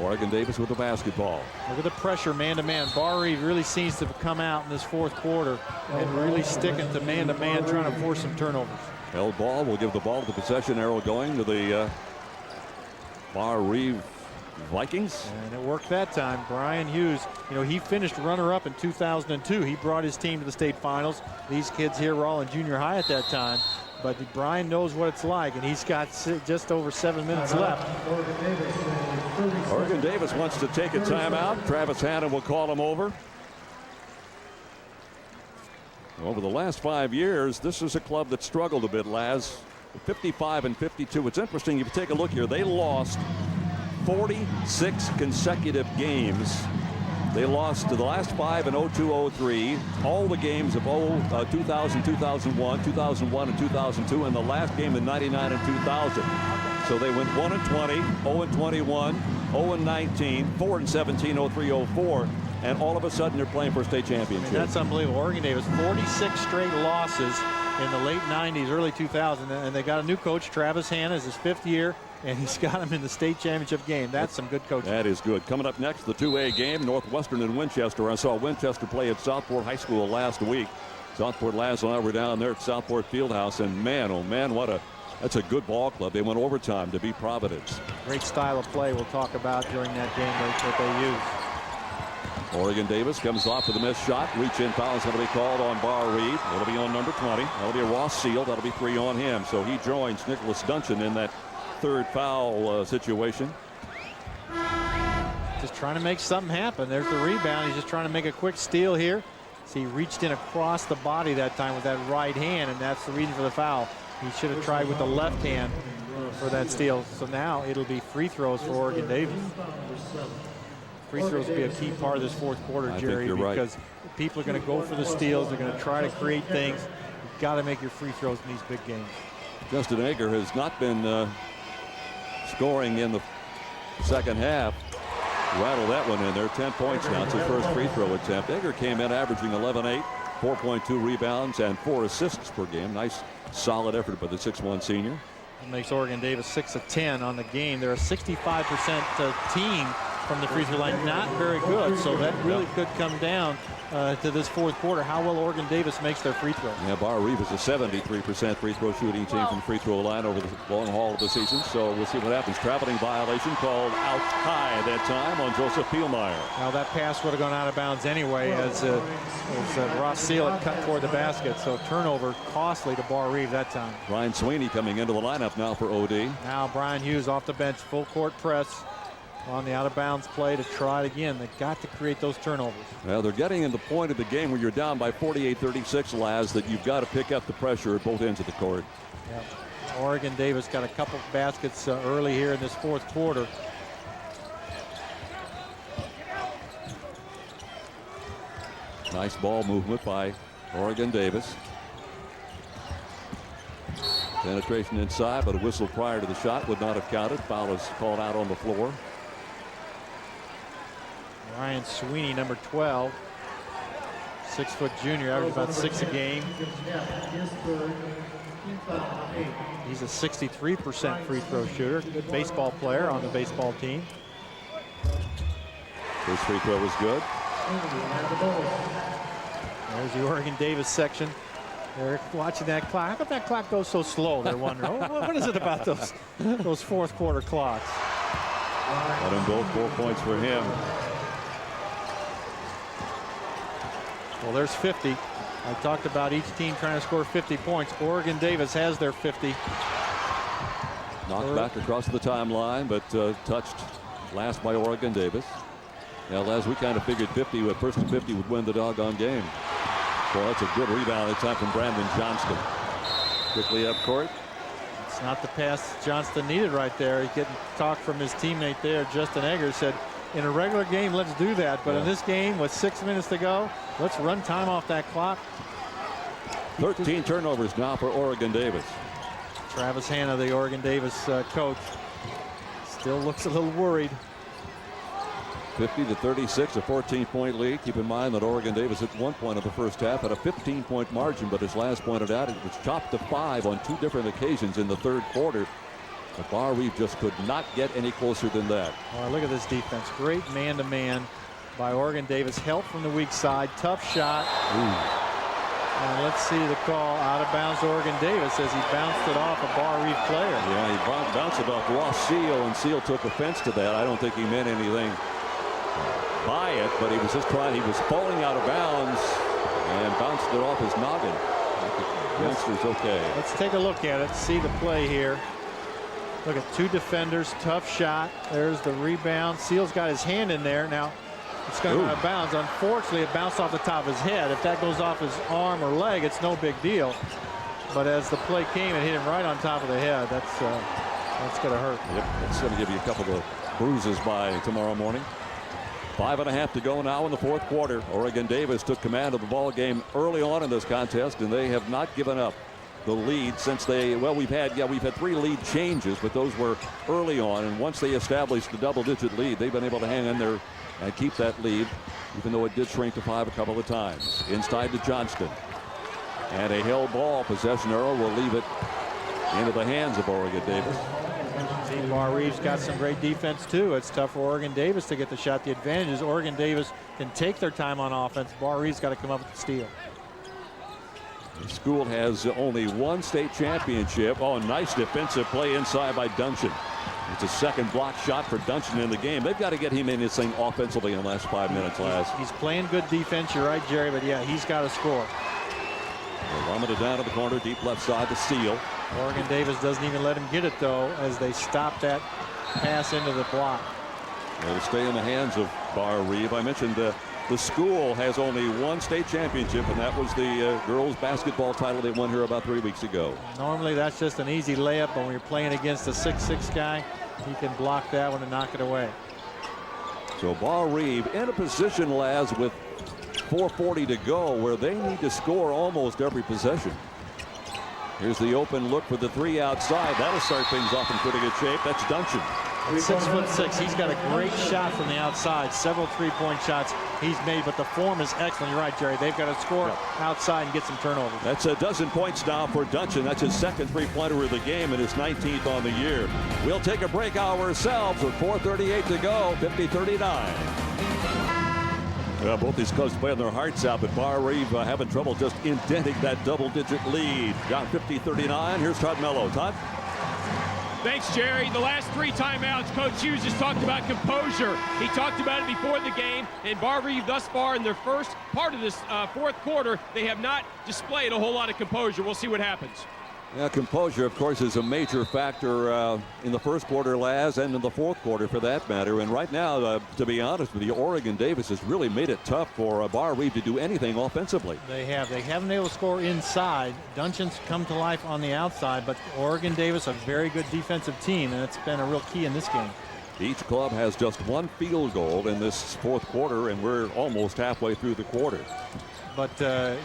Oregon Davis with the basketball. Look at the pressure man-to-man. Barr-Reeve really seems to come out in this fourth quarter and really sticking to man-to-man, trying to force some turnovers. Held ball will give the ball to the possession arrow going to the Barr-Reeve Vikings. And it worked that time. Brian Hughes, he finished runner-up in 2002. He brought his team to the state finals. These kids here were all in junior high at that time. But Brian knows what it's like, and he's got just over 7 minutes left. Oregon Davis wants to take a timeout. Travis Hannon will call him over. Over the last 5 years, this is a club that struggled a bit, Laz. 55 and 52. It's interesting if you take a look here. They lost 46 consecutive games. They lost to the last 5 in 02-03, all the games of 2000, 2001, 2001, and 2002, and the last game in 99 and 2000. So they went 1-20, 0-21, 0-19, 4-17, 03-04, and all of a sudden they're playing for a state championship. That's unbelievable. Oregon Davis, 46 straight losses in the late 90s, early 2000s, and they got a new coach, Travis Hanna, is his 5th year. And he's got him in the state championship game. That's some good coaching. That is good. Coming up next, the 2A game, Northwestern and Winchester. I saw Winchester play at Southport High School last week. Southport Laz and I were down there at Southport Fieldhouse, and man, oh man, that's a good ball club. They went overtime to beat Providence. Great style of play we'll talk about during that game that they use. Oregon Davis comes off with a missed shot. Reach-in foul is going to be called on Barr-Reeve. It'll be on number 20. That'll be a Ross Seal. That'll be 3 on him. So he joins Nicholas Duncan in that third foul situation. Just trying to make something happen. There's the rebound. He's just trying to make a quick steal here. So he reached in across the body that time with that right hand, and that's the reason for the foul. He should have tried with the left hand for that steal. So now it'll be free throws for Oregon Davis. Free throws will be a key part of this fourth quarter, Jerry, because people are going to go for the steals. They're going to try to create things. You've got to make your free throws in these big games. Justin Ager has not been scoring in the second half. Rattle that one in there. 10 points now. It's his first free throw attempt. Ager came in averaging 11-8, 4.2 rebounds, and 4 assists per game. Nice, solid effort by the 6'1 senior. It makes Oregon Davis 6 of 10 on the game. They're a 65% team from the free throw line. Not very good, so that really could come down to this fourth quarter, how well Oregon Davis makes their free throw. Yeah, Barr-Reeve is a 73% free throw shooting team from the free throw line over the long haul of the season. So we'll see what happens. Traveling violation called out high that time on Joseph Pielmeyer. Now that pass would have gone out of bounds anyway as Ross Seal had cut toward the basket. So turnover costly to Barr-Reeve that time. Brian Sweeney coming into the lineup now for OD. Now Brian Hughes off the bench, full court press on the out-of-bounds play to try it again. They've got to create those turnovers. Well, they're getting in the point of the game where you're down by 48-36, Laz, that you've got to pick up the pressure at both ends of the court. Yeah. Oregon Davis got a couple baskets early here in this fourth quarter. Nice ball movement by Oregon Davis. Penetration inside, but a whistle prior to the shot would not have counted. Foul is called out on the floor. Ryan Sweeney, number 12, 6-foot junior, averaged about 6 a game. He's a 63% free throw shooter. Good baseball player on the baseball team. His free throw was good. There's the Oregon Davis section. They're watching that clock. How come that clock goes so slow? They're wondering, what is it about those fourth quarter clocks? Let him go, 4 points for him. Well, there's 50. I talked about each team trying to score 50 points. Oregon Davis has their 50. Knocked back across the timeline, but touched last by Oregon Davis. Now, Les, we kind of figured 50 with first and 50 would win the doggone game. Well, that's a good rebound that time from Brandon Johnston. Quickly up court. It's not the pass Johnston needed right there. He's getting talk from his teammate there. Justin Eggers said, in a regular game, let's do that. But in this game, with 6 minutes to go, let's run time off that clock. 13 turnovers now for Oregon Davis. Travis Hanna, the Oregon Davis coach, still looks a little worried. 50-36, a 14-point lead. Keep in mind that Oregon Davis at one point of the first half had a 15-point margin, but as Laz pointed out, it was chopped to 5 on 2 different occasions in the third quarter. But Barr-Reeve just could not get any closer than that. Oh, look at this defense. Great man-to-man by Oregon Davis. Help from the weak side. Tough shot. And let's see the call out of bounds to Oregon Davis as he bounced it off a Barr-Reeve player. Yeah, he bounced it off Ross Seal, and Seal took offense to that. I don't think he meant anything by it, but he was just trying. He was falling out of bounds and bounced it off his noggin. The youngster's okay. Let's take a look at it. See the play here. Look at 2 defenders. Tough shot. There's the rebound. Seal's got his hand in there. Now it's going out of bounds. Unfortunately, it bounced off the top of his head. If that goes off his arm or leg, it's no big deal. But as the play came, it hit him right on top of the head. That's going to hurt. Yep, it's going to give you a couple of bruises by tomorrow morning. 5.5 to go now in the fourth quarter. Oregon Davis took command of the ball game early on in this contest, and they have not given up the lead since we've had 3 lead changes, but those were early on, and once they established the double-digit lead, they've been able to hang in there and keep that lead, even though it did shrink to 5 a couple of times. Inside to Johnston, and a held ball. Possession arrow will leave it into the hands of Oregon Davis. Barr-Reeve's got some great defense too. It's tough for Oregon Davis to get the shot. The advantage is Oregon Davis can take their time on offense. Barr-Reeve's got to come up with the steal. The school has only 1 state championship. Oh, nice defensive play inside by Duncan. It's a second block shot for Duncan in the game. They've got to get him in this thing offensively in the last 5 minutes, Laz. He's playing good defense. You're right, Jerry, but yeah, he's got to score. It down to the corner, deep left side to Seal. Oregon Davis doesn't even let him get it, though, as they stop that pass into the block. It'll stay in the hands of Barr-Reeve. I mentioned the school has only 1 state championship, and that was the girls basketball title they won here about 3 weeks ago. Normally that's just an easy layup, but when you're playing against a 6'6" guy, he can block that one and knock it away. So Barr-Reeve in a position, Laz, with 4:40 to go, where they need to score almost every possession. Here's the open look for the 3 outside. That'll start things off in pretty good shape. That's Duncan. At 6'6", he's got a great shot from the outside. Several 3-point shots he's made, but the form is excellent. You're right, Jerry. They've got to score outside and get some turnovers. That's a dozen points now for Duncan. That's his second 3-pointer of the game and his 19th on the year. We'll take a break ourselves with 4:38 to go, 50-39. Well, both these clubs playing their hearts out, but Barr-Reeve having trouble just indenting that double-digit lead. Down 50-39. Here's Todd Mello. Todd? Thanks, Jerry. The last 3 timeouts, Coach Hughes just talked about composure. He talked about it before the game, and Barr-Reeve thus far in their first part of this fourth quarter, they have not displayed a whole lot of composure. We'll see what happens. Yeah, composure, of course, is a major factor in the first quarter, Laz, and in the fourth quarter for that matter. And right now, to be honest with you, Oregon Davis has really made it tough for Barr-Reeve to do anything offensively. They haven't been able to score inside. Duncan's come to life on the outside, but Oregon Davis, a very good defensive team, and it's been a real key in this game. Each club has just 1 field goal in this fourth quarter, and we're almost halfway through the quarter. But,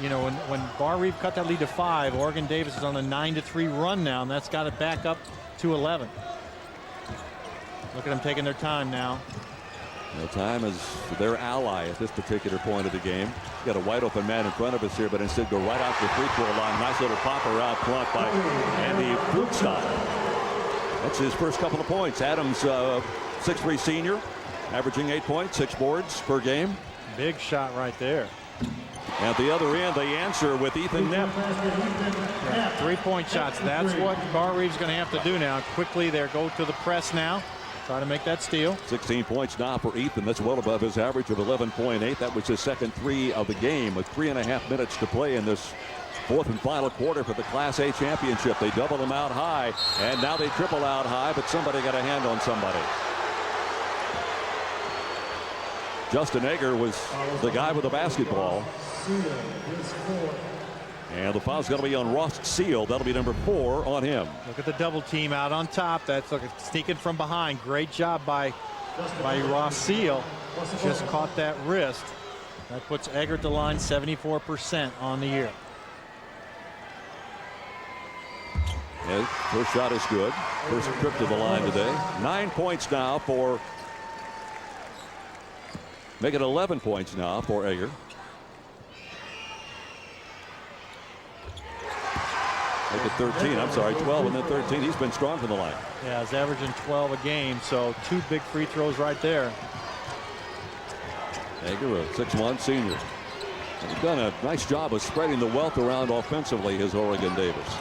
you know, when Barr-Reeve cut that lead to 5, Oregon Davis is on a 9-3 run now, and that's got it back up to 11. Look at them taking their time now. No time is their ally at this particular point of the game. Got a wide open man in front of us here, but instead go right out to the free-throw line. Nice little popper out front by Andy Flugstad. That's his first couple of points. Adams, 6'3" senior, averaging 8 points, 6 boards per game. Big shot right there. At the other end, they answer with Ethan Knepp. 3-point shots. That's what Barr-Reeve's going to have to do now. Quickly, they go to the press now. try to make that steal. 16 points now for Ethan. That's well above his average of 11.8. That was his second three of the game with 3.5 minutes to play in this fourth and final quarter for the Class A championship. They double him out high, and now they triple out high, but somebody got a hand on somebody. Justin Egger was the guy with the basketball. And the foul's going to be on Ross Seal. That'll be number 4 on him. Look at the double team out on top. That's sneaking from behind. Great job by Ross Seal. Just caught that wrist. That puts Egger at the line 74% on the year. Yeah, first shot is good. First trip to the line today. 9 points now for. Make it 11 points now for Egger. Make it 13. I'm sorry, 12 and then 13. He's been strong from the line. Yeah, he's averaging 12 a game, so 2 big free throws right there. Egger, a 6'1" senior. He's done a nice job of spreading the wealth around offensively, his Oregon Davis.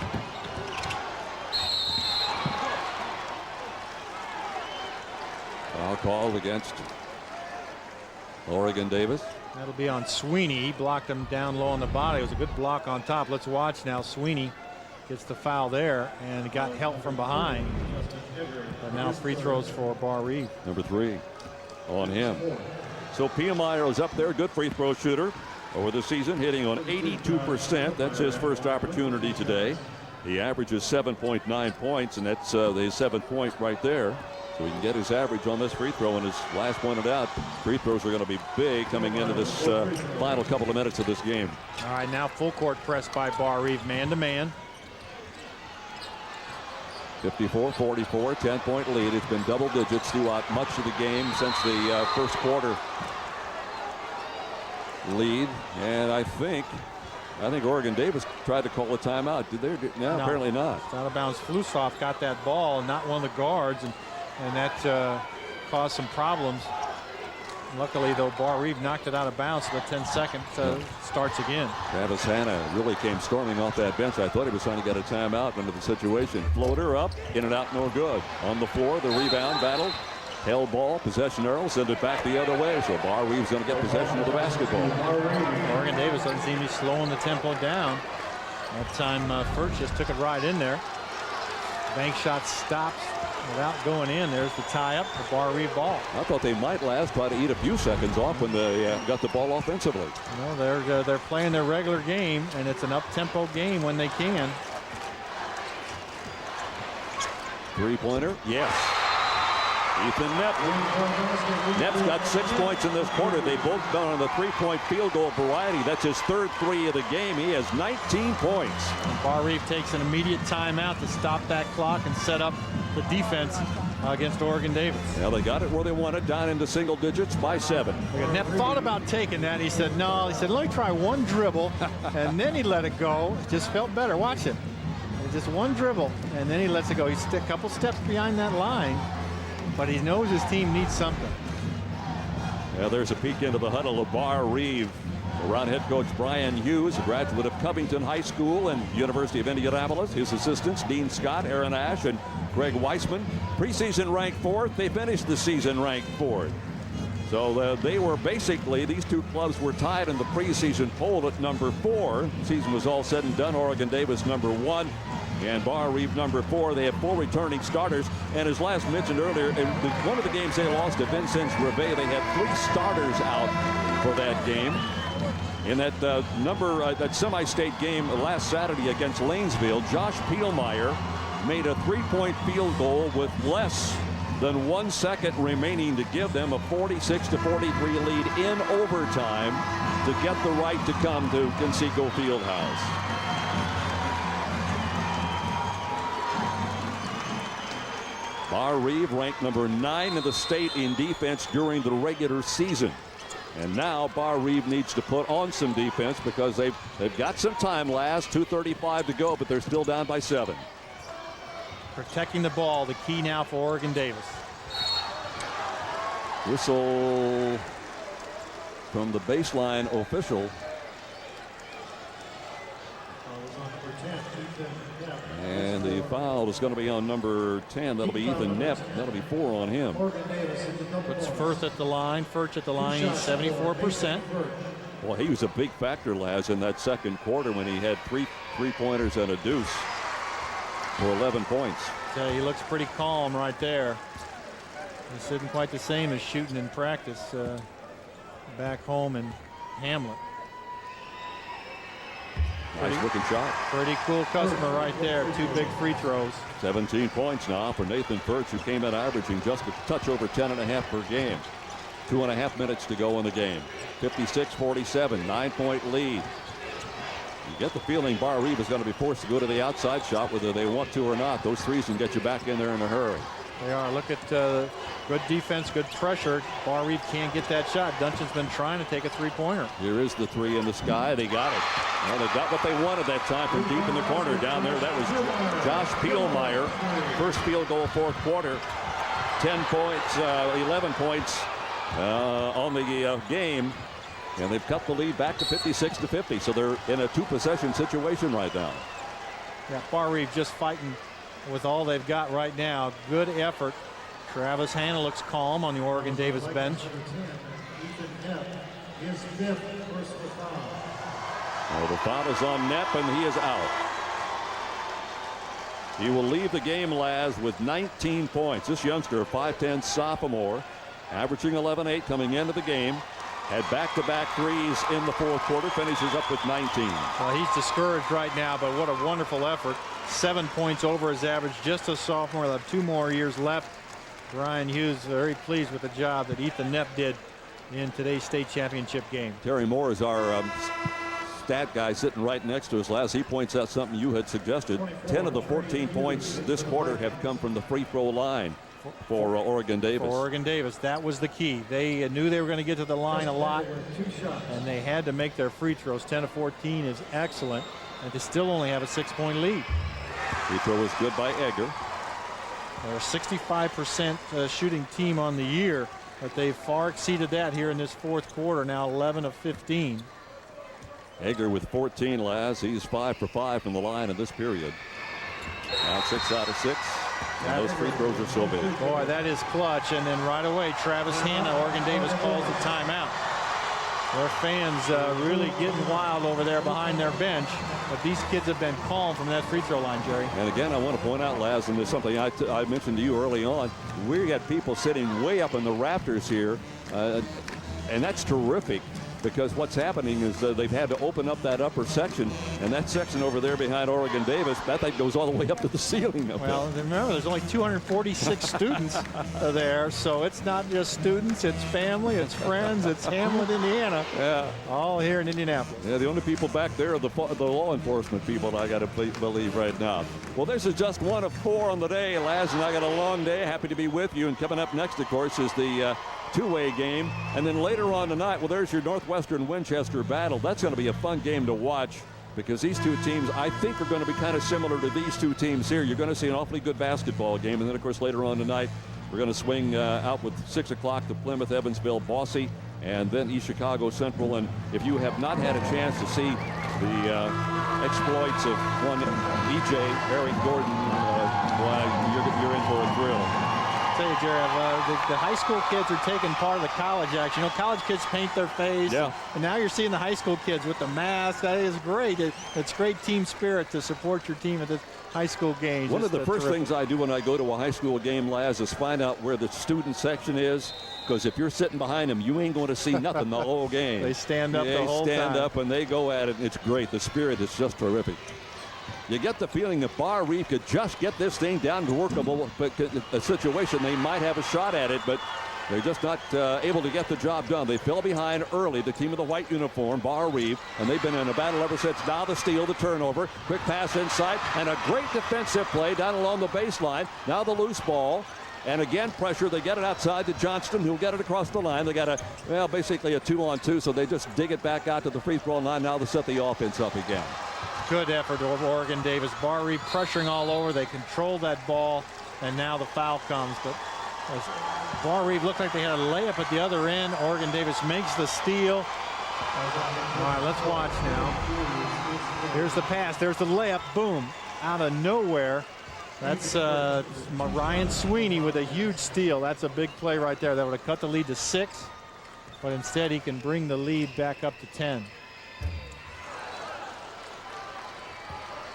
Foul called against Oregon Davis. That'll be on Sweeney. He blocked him down low on the body. It was a good block on top. Let's watch now. Sweeney gets the foul there and got help from behind. But now free throws for Barr-Reeve. Number 3 on him. So Pielmeyer is up there, good free throw shooter over the season, hitting on 82%. That's his first opportunity today. He averages 7.9 points, and that's the 7-point right there. So he can get his average on this free throw, and as Lash pointed out, free throws are going to be big coming into this final couple of minutes of this game. All right, now full court press by Barr-Reeve, man-to-man. 54-44, 10-point lead. It's been double digits throughout much of the game since the first quarter lead. And I think Oregon Davis tried to call a timeout. Did they? No, apparently not. It's out of bounds. Flusov got that ball, not one of the guards, and that caused some problems. Luckily, though, Barr-Reeve knocked it out of bounds, so the 10-second starts again. Travis Hanna really came storming off that bench. I thought he was trying to get a timeout under the situation. Floater up, in and out, no good. On the floor, the rebound battle. Held ball, possession Earl, send it back the other way. So Barr-Reeve's going to get possession of the basketball. Oregon Davis doesn't seem to be slowing the tempo down. That time, Furch just took it right in there. Bank shot stops without going in. There's the tie-up, the Barr-Reeve ball. I thought they might try to eat a few seconds off when they got the ball offensively. No, they're playing their regular game, and it's an up-tempo game when they can. Three-pointer, yes. Ethan Nepp's got 6 points in this quarter. They both done on the three-point field goal variety. That's his third 3 of the game. He has 19 points. And Barr-Reeve takes an immediate timeout to stop that clock and set up the defense against Oregon Davis. Yeah, they got it where they wanted, down into single digits by 7. Nepp thought about taking that. He said, no. He said, let me try one dribble, and then he let it go. It just felt better. Watch it. Just one dribble, and then he lets it go. He's a couple steps behind that line, but he knows his team needs something. Yeah, there's a peek into the huddle of Barr-Reeve around head coach Brian Hughes, a graduate of Covington High School and University of Indianapolis. His assistants, Dean Scott, Aaron Ash, and Greg Weissman. Preseason ranked 4th. They finished the season ranked 4th. So they were basically, these two clubs were tied in the preseason poll at number 4. Season was all said and done. Oregon Davis number 1 and Barr-Reeve number 4. They have 4 returning starters. And as last mentioned earlier, in one of the games they lost to Vincennes Reveille, they had 3 starters out for that game. In that semi-state game last Saturday against Lanesville, Josh Pielmeyer made a 3-point field goal with less than 1 second remaining to give them a 46-43 lead in overtime to get the right to come to Conseco Fieldhouse. Barr-Reeve ranked number 9 in the state in defense during the regular season. And now Barr-Reeve needs to put on some defense because they've got some time last, 2:35 to go, but they're still down by 7. Protecting the ball, the key now for Oregon Davis. Whistle from the baseline official. And the foul is going to be on number 10. That'll be Ethan Neff. That'll be 4 on him. Puts Firth at the line. Firth at the line. He's 74%. Well, he was a big factor, Laz, in that second quarter when he had three-pointers and a deuce for 11 points. So he looks pretty calm right there. This isn't quite the same as shooting in practice back home in Hamlet. Nice looking shot. Pretty cool customer right there. 2 big free throws. 17 points now for Nathan Firth, who came in averaging just a touch over 10.5 per game. 2.5 minutes to go in the game. 56-47, 9-point lead. You get the feeling Barr-Reeve is going to be forced to go to the outside shot whether they want to or not. Those threes can get you back in there in a hurry. They are. Look at good defense, good pressure. Barr-Reeve can't get that shot. Dungeon's been trying to take a three-pointer. Here is the three in the sky. They got it. Well, they got what they wanted that time from deep in the corner down there. That was Josh Pielmeyer. First field goal, fourth quarter. 10 points, 11 points on the game. And they've cut the lead back to 56-50. So they're in a 2-possession situation right now. Yeah, Barr-Reeve just fighting with all they've got right now. Good effort. Travis Hanna looks calm on the Oregon Davis bench. The foul is on Nepp, and he is out. He will leave the game, Laz, with 19 points. This youngster, a 5'10 sophomore, averaging 11-8 coming into the game. Had back-to-back threes in the fourth quarter, finishes up with 19. Well, he's discouraged right now, but what a wonderful effort. 7 points over his average, just a sophomore. He'll have 2 more years left. Brian Hughes very pleased with the job that Ethan Nepp did in today's state championship game. Terry Moore is our stat guy sitting right next to us. Laz, he points out something you had suggested. 10 of the 14 points this quarter have come from the free throw line for Oregon Davis. For Oregon Davis, that was the key. They knew they were going to get to the line a lot, and they had to make their free throws. 10 of 14 is excellent, and they still only have a 6-point lead. Free throw was good by Egger. They're a 65% shooting team on the year, but they far exceeded that here in this fourth quarter. Now 11 of 15. Egger with 14, Laz. He's 5 for 5 from the line in this period. Now 6 out of 6. And those free throws are so big. Boy, that is clutch. And then right away, Travis Hanna, Oregon Davis calls the timeout. Their fans really getting wild over there behind their bench. But these kids have been calm from that free throw line, Jerry. And again, I want to point out, Laz, and there's something I mentioned to you early on. We got people sitting way up in the rafters here. And that's terrific. Because what's happening is they've had to open up that upper section, and that section over there behind Oregon Davis, that thing goes all the way up to the ceiling. Well, remember, there's only 246 students there, so it's not just students, it's family, it's friends, it's Hamlet, Indiana. Yeah. All here in Indianapolis. Yeah, the only people back there are the law enforcement people, I got to believe right now. Well, this is just one of 4 on the day, Laz, and I got a long day. Happy to be with you, and coming up next, of course, is the two-way game. And then later on tonight, well, there's your Northwestern Winchester battle. That's going to be a fun game to watch because these two teams, I think, are going to be kind of similar to these two teams here. You're going to see an awfully good basketball game. And then, of course, later on tonight, we're going to swing out with 6 o'clock to Plymouth, Evansville, Boise, and then East Chicago Central. And if you have not had a chance to see the exploits of one E.J. Eric Gordon, you're in for a thrill. Tell you, Jerry, the high school kids are taking part of the college action. You know, college kids paint their face. Yeah. And now you're seeing the high school kids with the mask. That is great. It's great team spirit to support your team at this high school games. One of the first things I do when I go to a high school game, Laz, is find out where the student section is. Because if you're sitting behind them, you ain't going to see nothing the whole game. They stand up the whole time. They stand up and they go at it, and it's great. The spirit is just terrific. You get the feeling that Barr-Reeve could just get this thing down to workable a situation. They might have a shot at it, but they're just not able to get the job done. They fell behind early, the team of the white uniform, Barr-Reeve, and they've been in a battle ever since. Now the steal, the turnover, quick pass inside, and a great defensive play down along the baseline. Now the loose ball. And again, pressure. They get it outside to Johnston, who'll get it across the line. They got basically a 2-on-2, so they just dig it back out to the free throw line. Now they set the offense up again. Good effort over Oregon Davis. Barr-Reeve pressuring all over. They control that ball, and now the foul comes. But Barr-Reeve looked like they had a layup at the other end. Oregon Davis makes the steal. All right, let's watch now. Here's the pass. There's the layup. Boom. out of nowhere. That's Ryan Sweeney with a huge steal. That's a big play right there. That would have cut the lead to 6, but instead he can bring the lead back up to 10.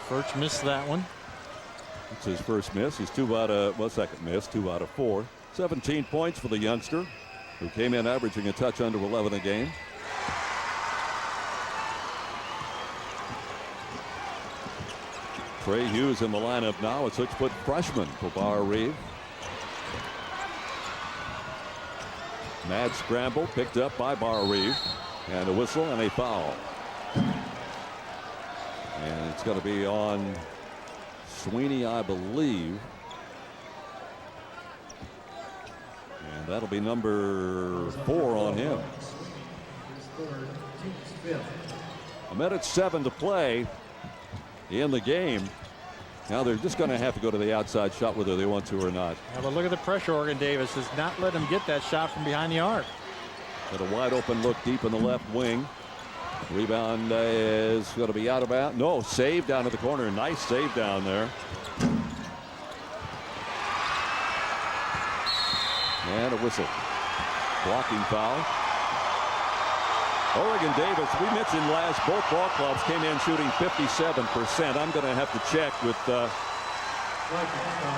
Furch missed that one. It's his first miss. He's second miss, 2 out of 4. 17 points for the youngster, who came in averaging a touch under 11 a game. Trey Hughes in the lineup now, a 6-foot freshman for Barr-Reeve. Mad scramble picked up by Barr-Reeve, and a whistle and a foul. And it's going to be on Sweeney, I believe. And that'll be number 4 on him. 1:07 to play in the game. Now they're just going to have to go to the outside shot whether they want to or not. Yeah, but look at the pressure Oregon Davis has not let him get that shot from behind the arc. Got a wide open look deep in the left wing. Rebound is going to be out of bounds. No, save down to the corner. Nice save down there. And a whistle. Blocking foul. Oregon Davis, we mentioned both ball clubs came in shooting 57%. I'm going to have to check with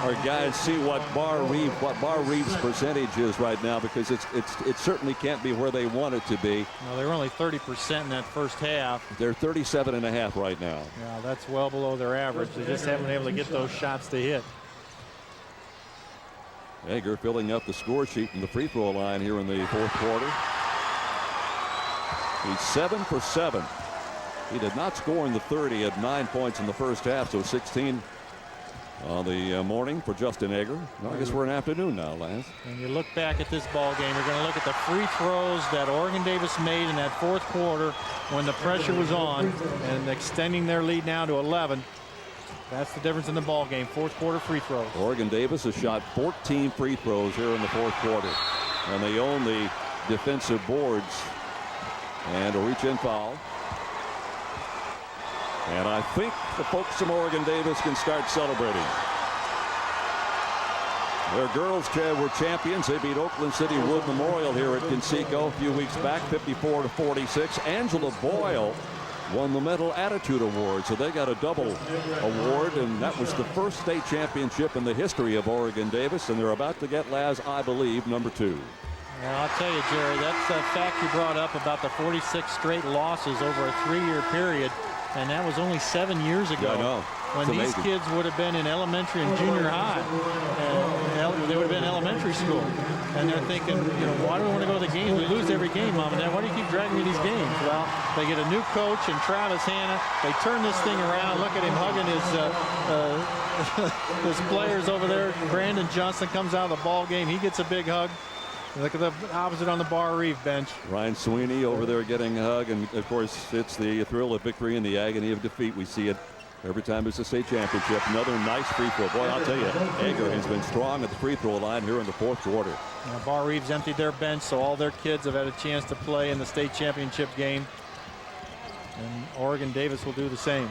our guys, see what Barr-Reeve's percentage is right now, because it certainly can't be where they want it to be. No, they were only 30% in that first half. They're 37.5 right now. Yeah, that's well below their average. They just haven't been able to get those shots to hit. Egger filling up the score sheet from the free throw line here in the fourth quarter. He's 7 for 7. He did not score in the third. He had 9 points in the first half, so 16 on the morning for Justin Egger. Well, I guess we're in afternoon now, Lance. And you look back at this ball game, you're going to look at the free throws that Oregon Davis made in that fourth quarter when the pressure was on, and extending their lead now to 11. That's the difference in the ball game. Fourth quarter free throws. Oregon Davis has shot 14 free throws here in the fourth quarter, and they own the defensive boards. And a reach-in foul. And I think the folks from Oregon Davis can start celebrating. Their girls were champions. They beat Oakland City Wood Memorial here at Conseco a few weeks back, 54-46. Angela Boyle won the Mental Attitude Award, so they got a double award, and that was the first state championship in the history of Oregon Davis, and they're about to get, Laz, I believe, number 2. Well, I'll tell you, Jerry, that's a fact you brought up about the 46 straight losses over a 3-year period, and that was only 7 years ago. Yeah, I know. When these kids would have been in elementary and junior high. They would have been in elementary school. And they're thinking, why do we want to go to the games? We lose every game, Mom and Dad. Why do you keep dragging me to these games? Well, they get a new coach in Travis Hanna. They turn this thing around. Look at him hugging his players over there. Brandon Johnston comes out of the ball game. He gets a big hug. Look at the opposite on the Barr-Reeve bench. Ryan Sweeney over there getting a hug. And, of course, it's the thrill of victory and the agony of defeat. We see it every time it's a state championship. Another nice free throw. Boy, I'll tell you, Egger has been strong at the free throw line here in the fourth quarter. Barr-Reeve's emptied their bench, so all their kids have had a chance to play in the state championship game. And Oregon Davis will do the same.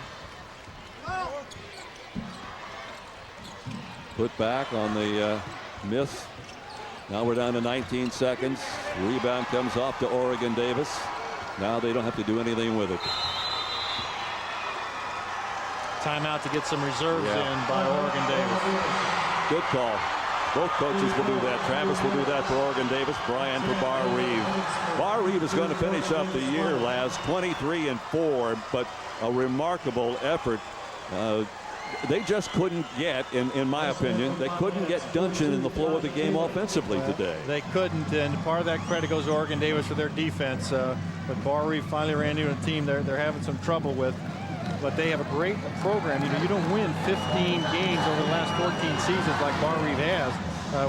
Put back on the miss. Now we're down to 19 seconds. Rebound comes off to Oregon Davis. Now they don't have to do anything with it. Timeout to get some reserves in by Oregon Davis. Good call. Both coaches will do that. Travis will do that for Oregon Davis. Brian for Barr-Reeve. Barr-Reeve is going to finish up the year, Laz, 23-4, but a remarkable effort. They just couldn't get, in my opinion, they couldn't get Duncan in the flow of the game offensively today. They couldn't, and part of that credit goes to Oregon Davis for their defense. But Barr-Reeve finally ran into a team they're having some trouble with. But they have a great program. You don't win 15 games over the last 14 seasons like Barr-Reeve has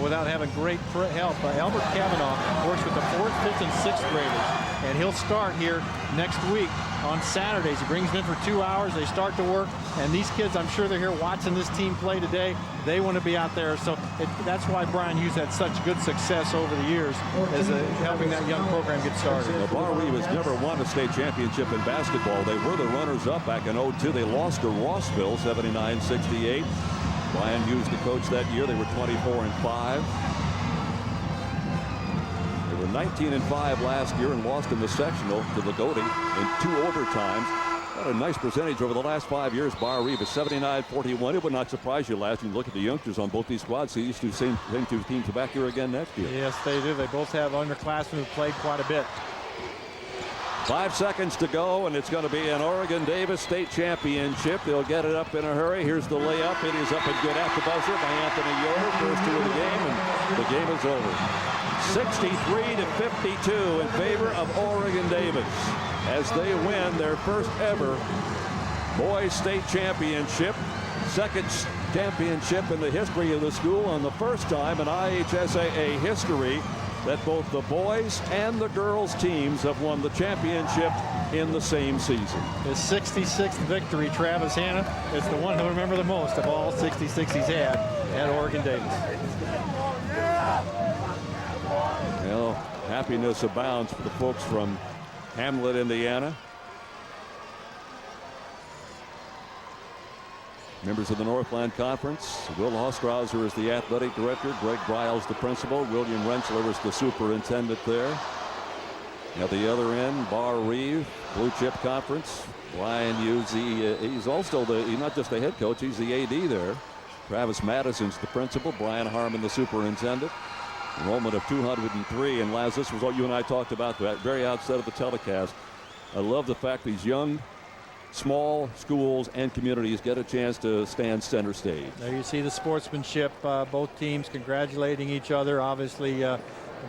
without having great help. Albert Kavanaugh works with the 4th, 5th, and 6th graders, and he'll start here next week on Saturdays. He brings them in for 2 hours. They start to work, and these kids, I'm sure they're here watching this team play today. They want to be out there, so that's why Brian Hughes had such good success over the years as helping that young program get started. Barr-Reeve has never won a state championship in basketball. They were the runners-up back in 02. They lost to Rossville 79-68. Brian Hughes, the coach that year, they were 24-5. They were 19-5 last year and lost in the sectional to Lagodi in 2 overtimes. Got a nice percentage over the last 5 years. Barr-Reeve is 79-41. It would not surprise you last year. Look at the youngsters on both these squads. See these same two teams back here again next year. Yes, they do. They both have underclassmen who played quite a bit. 5 seconds to go, and it's going to be an Oregon-Davis State Championship. They'll get it up in a hurry. Here's the layup. It is up and good at the buzzer by Anthony Yoder. First 2 of the game, and the game is over. 63-52 in favor of Oregon-Davis as they win their first ever boys state championship. Second championship in the history of the school, and the first time in IHSAA history that both the boys and the girls teams have won the championship in the same season. His 66th victory, Travis Hanna, is the one he'll remember the most of all 66 he's had at Oregon-Davis. Well, happiness abounds for the folks from Hamlet, Indiana. Members of the Northland Conference. Will Ostrauser is the athletic director. Greg Briles the principal. William Rensler is the superintendent there. At the other end, Barr-Reeve, Blue Chip Conference. Brian Hughes, he's also he's not just the head coach, he's the AD there. Travis Madison's the principal. Brian Harmon the superintendent. Enrollment of 203. And Laz, this was what you and I talked about at the very outset of the telecast. I love the fact these young, small schools and communities get a chance to stand center stage. There you see the sportsmanship, both teams congratulating each other. Obviously,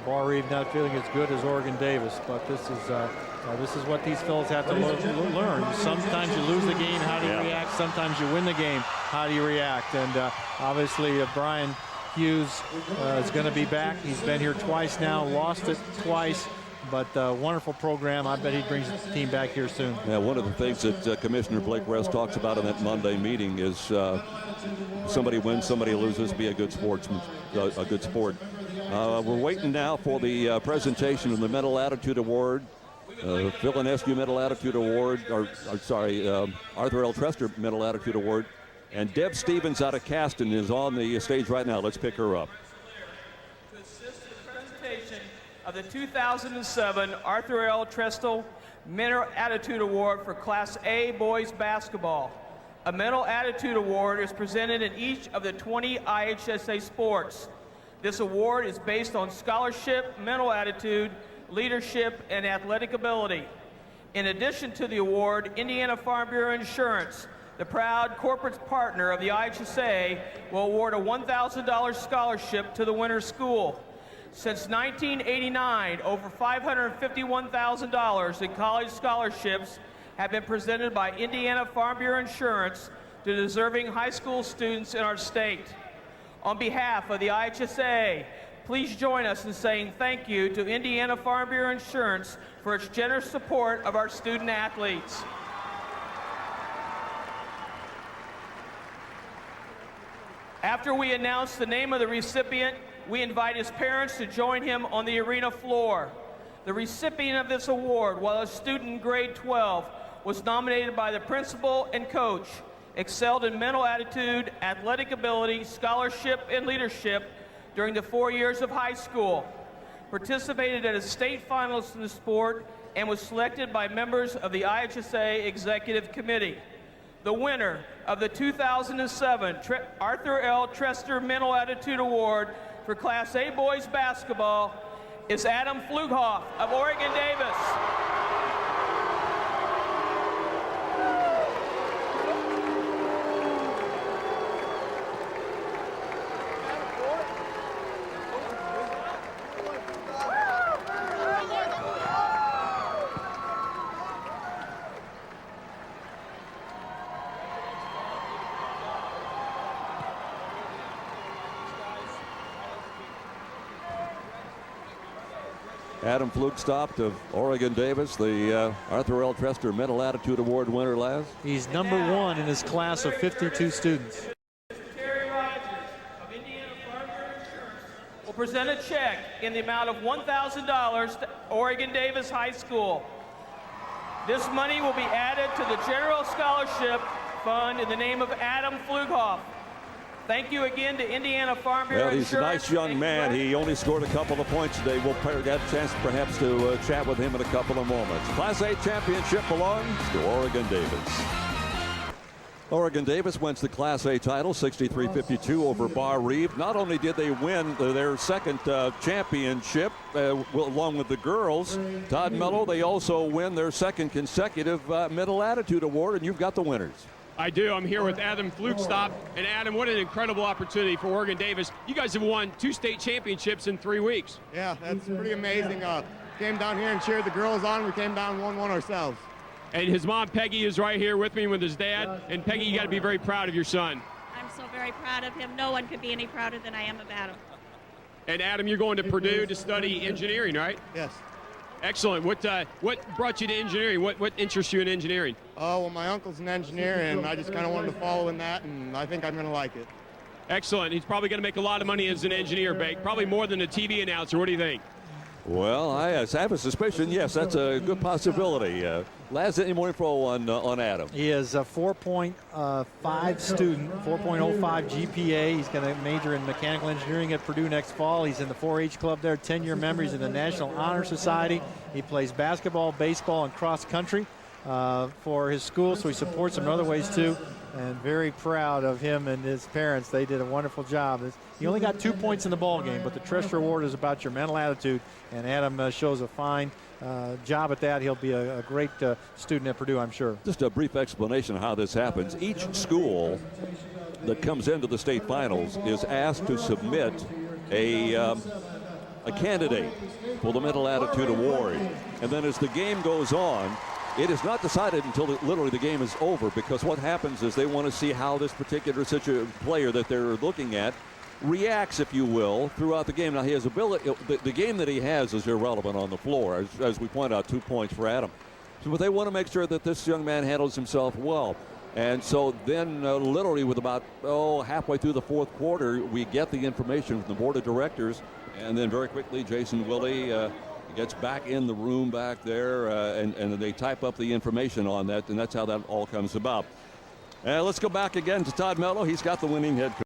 Barr-Reeve not feeling as good as Oregon-Davis, but this is what these fellows have to learn. Sometimes you lose the game, how do you react? Sometimes you win the game, how do you react? And obviously, Brian Hughes is going to be back. He's been here twice now, lost it twice. But wonderful program. I bet he brings the team back here soon. Yeah, one of the things that Commissioner Blake Rest talks about in that Monday meeting is somebody wins, somebody loses, be a good sportsman, a good sport. We're waiting now for the presentation of the Mental Attitude Award. Phil Inescu Mental Attitude Award, Arthur L. Trester Mental Attitude Award. And Deb Stevens out of Caston is on the stage right now. Let's pick her up. To assist in the presentation of the 2007 Arthur L. Trestle Mental Attitude Award for Class A Boys Basketball. A Mental Attitude Award is presented in each of the 20 IHSAA sports. This award is based on scholarship, mental attitude, leadership, and athletic ability. In addition to the award, Indiana Farm Bureau Insurance, the proud corporate partner of the IHSAA, will award a $1,000 scholarship to the winner's school. Since 1989, over $551,000 in college scholarships have been presented by Indiana Farm Bureau Insurance to deserving high school students in our state. On behalf of the IHSAA, please join us in saying thank you to Indiana Farm Bureau Insurance for its generous support of our student athletes. After we announce the name of the recipient, we invite his parents to join him on the arena floor. The recipient of this award, while a student in grade 12, was nominated by the principal and coach, excelled in mental attitude, athletic ability, scholarship, and leadership during the 4 years of high school, participated at a state finals in the sport, and was selected by members of the IHSAA Executive Committee. The winner of the 2007 Arthur L. Trester Mental Attitude Award for Class A Boys Basketball is Adam Flughoff of Oregon-Davis. Adam Flugstop of Oregon Davis, the Arthur L. Trester Mental Attitude Award winner last. He's number 1 in his class of 52 students. Will present a check in the amount of $1,000 to Oregon Davis High School. This money will be added to the General Scholarship Fund in the name of Adam Flughoff. Thank you again to Indiana Farm Bureau Well, he's a nice young man. He only scored a couple of points today. We'll get a chance perhaps to chat with him in a couple of moments. Class A championship belongs to Oregon Davis. Oregon Davis wins the Class A title, 63-52 over Barr-Reeve. Not only did they win their second championship along with the girls, Todd Mello, they also win their second consecutive Mental Attitude Award, and you've got the winners. I do. I'm here with Adam Flugstop. And Adam, what an incredible opportunity for Oregon Davis. You guys have won 2 state championships in 3 weeks. Yeah, that's pretty amazing. Came down here and cheered the girls on. We came down and won ourselves. And his mom, Peggy, is right here with me with his dad. And Peggy, you got to be very proud of your son. I'm so very proud of him. No one could be any prouder than I am of Adam. And Adam, you're going to Purdue to study engineering, right? Yes. Excellent. What brought you to engineering? What interests you in engineering? Oh, well, my uncle's an engineer, and I just kind of wanted to follow in that, and I think I'm going to like it. Excellent. He's probably going to make a lot of money as an engineer, Bake. Probably more than a TV announcer. What do you think? Well, I have a suspicion, yes, that's a good possibility. Laz, any more info on Adam? He is a 4.5 student, 4.05 GPA. He's going to major in mechanical engineering at Purdue next fall. He's in the 4-H club there, 10-year member. He's in the National Honor Society. He plays basketball, baseball, and cross country for his school, so he supports them in other ways too. And very proud of him and his parents. They did a wonderful job. He only got 2 points in the ball game, but the Trester Award is about your mental attitude, and Adam shows a fine job at that. He'll be a great student at Purdue, I'm sure. Just a brief explanation of how this happens. Each school that comes into the state finals is asked to submit a candidate for the Mental Attitude Award. And then as the game goes on, it is not decided until literally the game is over, because what happens is they want to see how this particular player that they're looking at reacts, if you will, throughout the game. Now, he has ability. The game that he has is irrelevant on the floor, as we point out, 2 points for Adam. So, but they want to make sure that this young man handles himself well. And so then literally with about halfway through the fourth quarter, we get the information from the board of directors, and then very quickly Jason Willie gets back in the room back there, and they type up the information on that, and that's how that all comes about. Let's go back again to Todd Mello. He's got the winning head coach.